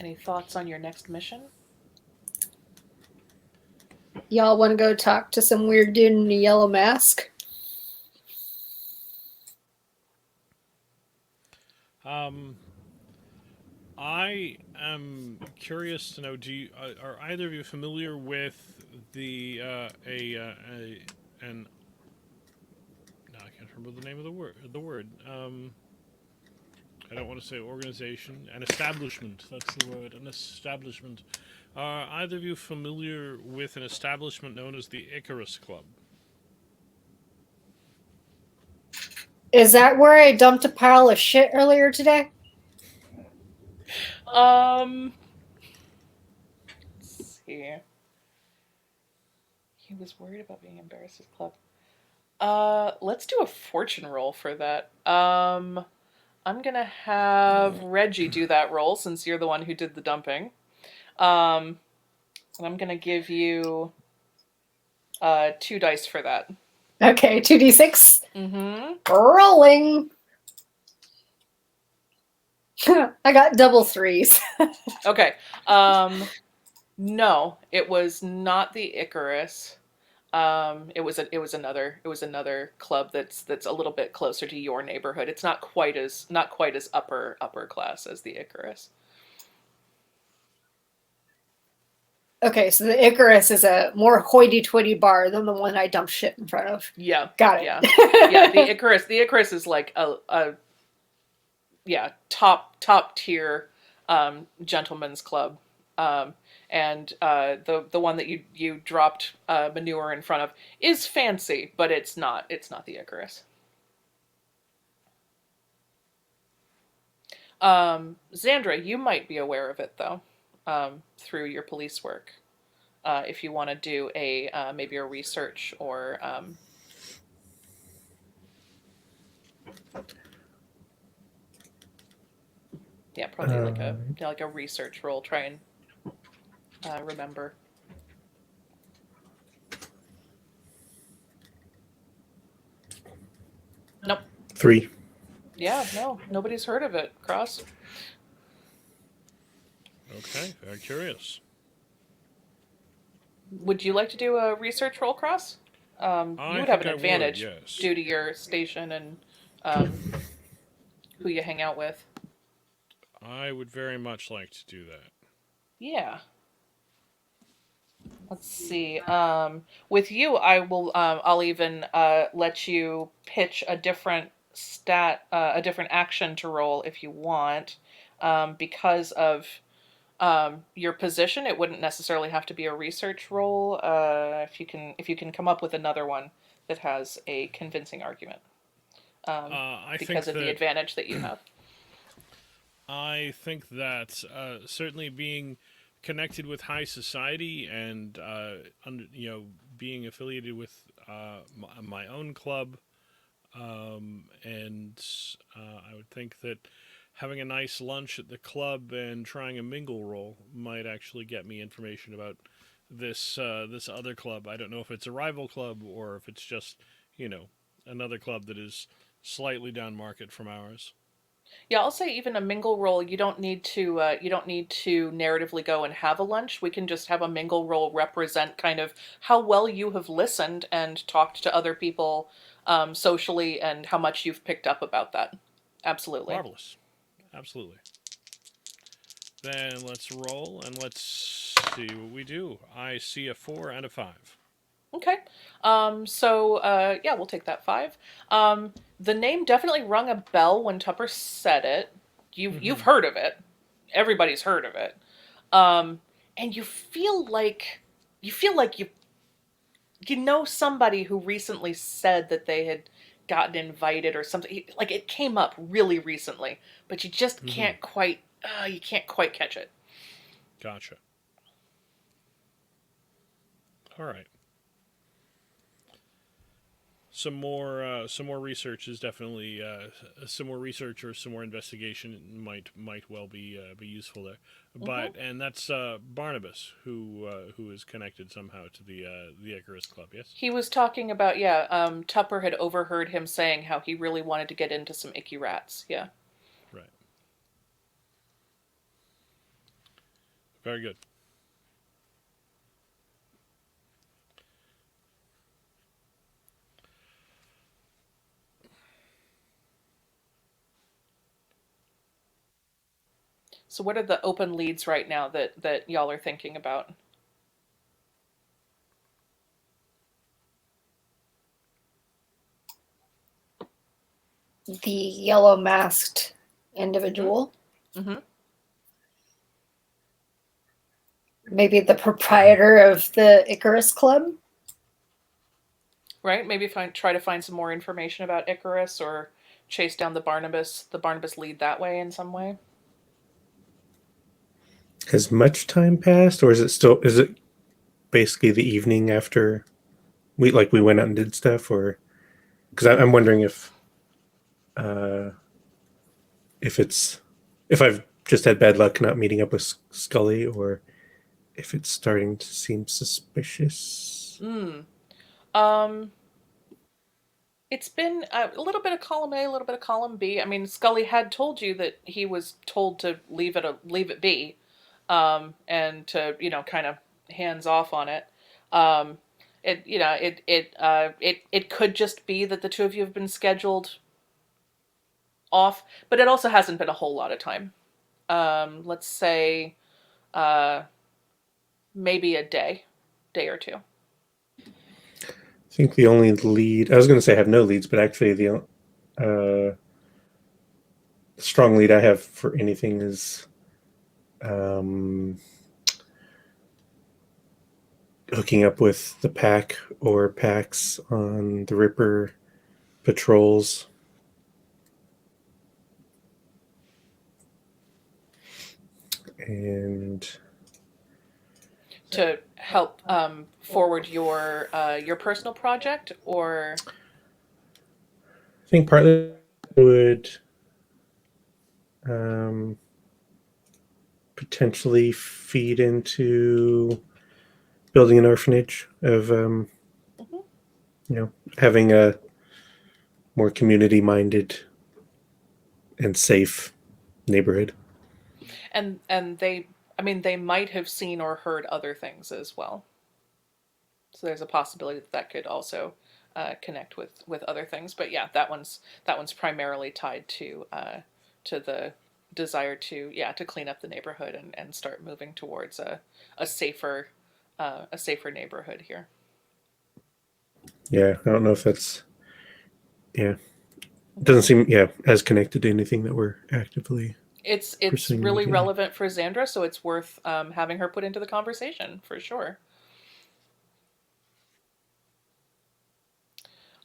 Any thoughts on your next mission? Y'all want to go talk to some weird dude in a yellow mask? I am curious to know: are either of you familiar with the an no, I can't remember the name of the word. I don't want to say organization, an establishment. That's the word, an establishment. Are either of you familiar with an establishment known as the Icarus Club? Is that where I dumped a pile of shit earlier today? Let's see. He was worried about being embarrassed at club. Let's do a fortune roll for that. I'm gonna have Reggie do that roll since you're the one who did the dumping. And I'm gonna give you 2 dice for that. Okay, 2d6. Mm-hmm. Rolling. I got double 3s. Okay. No, it was not the Icarus. It was another club that's a little bit closer to your neighborhood. It's not quite as upper class as the Icarus. Okay, so the Icarus is a more hoity-toity bar than the one I dumped shit in front of. Yeah. Got it. Yeah. Yeah, the Icarus is like a top tier gentleman's club. And the one that you dropped manure in front of is fancy, but it's not the Icarus. Xandra, you might be aware of it though, through your police work. If you want to do maybe a research or probably like a research roll. Try and remember. Nope. 3. Yeah, no, nobody's heard of it. Cross. Okay, very curious. Would you like to do a research roll, Cross? You would have an advantage yes. due to your station and who you hang out with. I would very much like to do that. Yeah. Let's see. With you, I'll even let you pitch a different a different action to roll if you want, because of your position. It wouldn't necessarily have to be a research roll. If you can come up with another one that has a convincing argument, because of the advantage that you have. I think that certainly being connected with high society and being affiliated with my own club, and I would think that having a nice lunch at the club and trying a mingle roll might actually get me information about this other club. I don't know if it's a rival club or if it's just another club that is slightly down market from ours. Yeah, I'll say even a mingle roll. You don't need to narratively go and have a lunch. We can just have a mingle roll represent kind of how well you have listened and talked to other people socially, and how much you've picked up about that. Absolutely. Marvelous. Absolutely. Then let's roll and let's see what we do. I see a 4 and a 5. Okay. We'll take that 5. The name definitely rung a bell when Tupper said it. You've heard of it. Everybody's heard of it. And you feel like you know somebody who recently said that they had gotten invited or something. Like it came up really recently, but you just can't quite catch it. Gotcha. All right. Some more research is definitely some more research or some more investigation might well be useful there. But and that's Barnabas who is connected somehow to the Icarus Club. Yes. He was talking about, yeah, Tupper had overheard him saying how he really wanted to get into some icky rats. Yeah. Right. Very good. So what are the open leads right now that y'all are thinking about? The yellow masked individual. Mm-hmm. Maybe the proprietor of the Icarus Club. Right? Maybe try to find some more information about Icarus, or chase down the Barnabas lead that way in some way. Has much time passed, or is it basically the evening after we went out and did stuff, or because I'm wondering if I've just had bad luck not meeting up with Scully, or if it's starting to seem suspicious. It's been a little bit of column A, a little bit of column B. I mean, Scully had told you that he was told to leave it be, and to kind of hands off on it. It could just be that the two of you have been scheduled off, but it also hasn't been a whole lot of time. Let's say, maybe a day or two. I think the only lead I was going to say I have no leads, but actually the strong lead I have for anything is hooking up with the pack or packs on the Ripper patrols. And to help forward your personal project, or I think partly would potentially feed into building an orphanage of having a more community-minded and safe neighborhood. and they might have seen or heard other things as well. So there's a possibility that could also connect with other things. But yeah, that one's primarily tied to the desire to clean up the neighborhood and start moving towards a safer neighborhood here. Yeah, I don't know if that's it doesn't seem as connected to anything that we're actively. It's pursuing really again. relevant for Xandra, so it's worth having her put into the conversation for sure.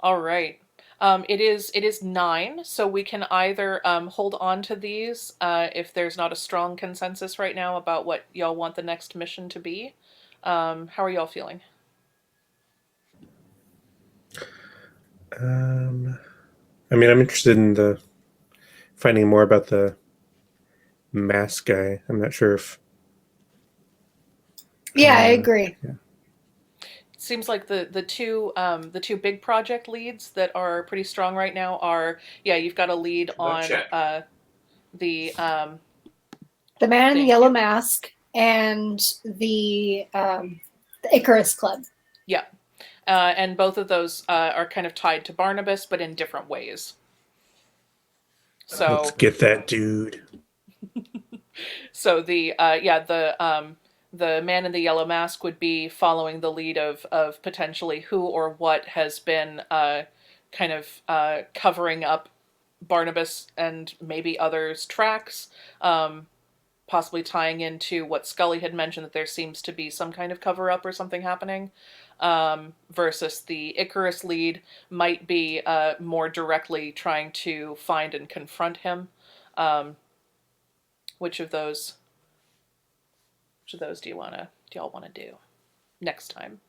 All right. It is 9, so we can either hold on to these if there's not a strong consensus right now about what y'all want the next mission to be. How are y'all feeling? I mean, I'm interested in finding more about the mask guy. I'm not sure if. Yeah, I agree. Yeah. Seems like the two big project leads that are pretty strong right now are, you've got a lead on the The man in the Thank yellow you. mask and the Icarus Club. Yeah. And both of those are kind of tied to Barnabas, but in different ways. So Let's get that dude. So the man in the yellow mask would be following the lead of potentially who or what has been kind of covering up Barnabas and maybe others' tracks, possibly tying into what Scully had mentioned, that there seems to be some kind of cover up or something happening. Versus the Icarus lead might be more directly trying to find and confront him. Which of those do y'all want to do next time?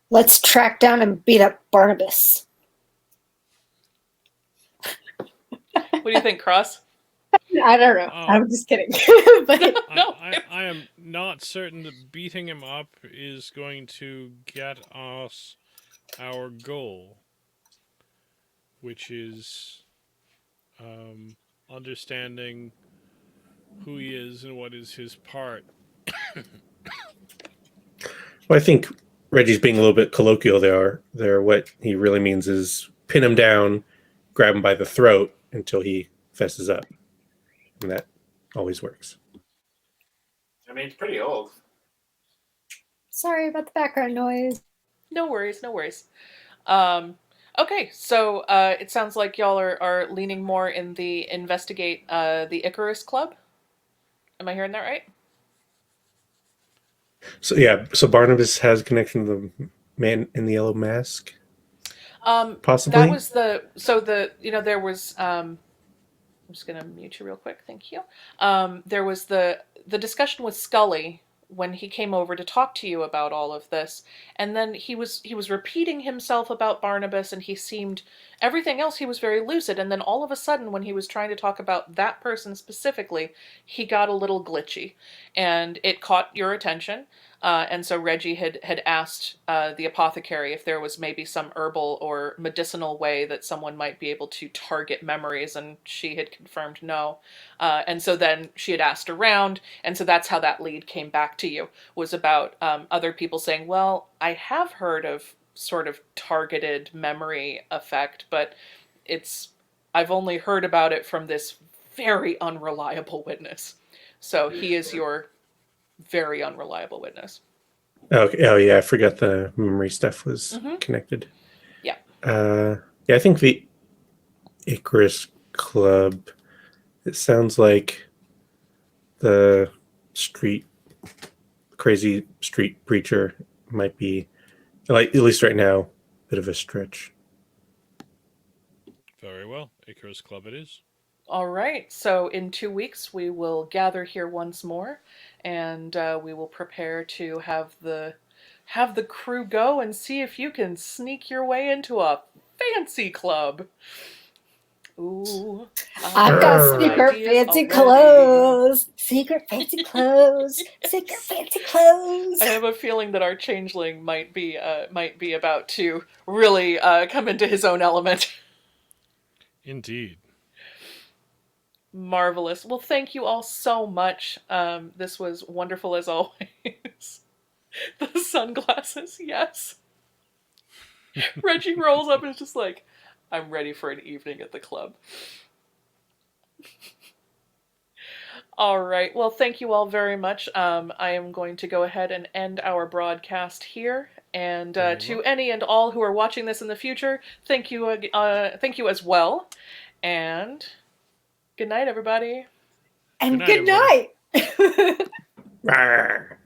Let's track down and beat up Barnabas. What do you think, Cross? I don't know. Oh. I'm just kidding. But No. I am not certain that beating him up is going to get us our goal, which is understanding who he is and what is his part. Well, I think Reggie's being a little bit colloquial there. What he really means is pin him down, grab him by the throat until he fesses up. And that always works. I mean, it's pretty old. sorry about the background noise. No worries, no worries. Okay, so it sounds like y'all are leaning more in the investigate the Icarus Club. Am I hearing that right? So yeah, so Barnabas has a connection to the man in the yellow mask, possibly. That was there was I'm just gonna mute you real quick, thank you. There was the discussion with Scully when he came over to talk to you about all of this, and then he was repeating himself about Barnabas, and he seemed everything else he was very lucid, and then all of a sudden when he was trying to talk about that person specifically, he got a little glitchy, and it caught your attention. And so Reggie had asked the apothecary if there was maybe some herbal or medicinal way that someone might be able to target memories, and she had confirmed no. And so then she had asked around, and so that's how that lead came back to you, was about other people saying, well, I have heard of sort of targeted memory effect, but I've only heard about it from this very unreliable witness. So he is your very unreliable witness. Okay. Oh yeah, I forgot the memory stuff was connected. Yeah. Yeah, I think the Icarus Club. It sounds like the crazy street preacher might be, like, at least right now, a bit of a stretch. Very well. Icarus Club it is. All right. So in 2 weeks, we will gather here once more, and we will prepare to have the crew go and see if you can sneak your way into a fancy club. Ooh, I've got Arr. secret ideas fancy already. clothes. Secret fancy clothes. Secret fancy clothes. I have a feeling that our changeling might be about to really come into his own element. Indeed. Marvelous. Well, thank you all so much. This was wonderful as always. The sunglasses, yes. Reggie rolls up and is just like, I'm ready for an evening at the club. All right. Well, thank you all very much. I am going to go ahead and end our broadcast here. And to any and all who are watching this in the future, thank you as well. And good night, everybody. And Good night, good night. Rawr.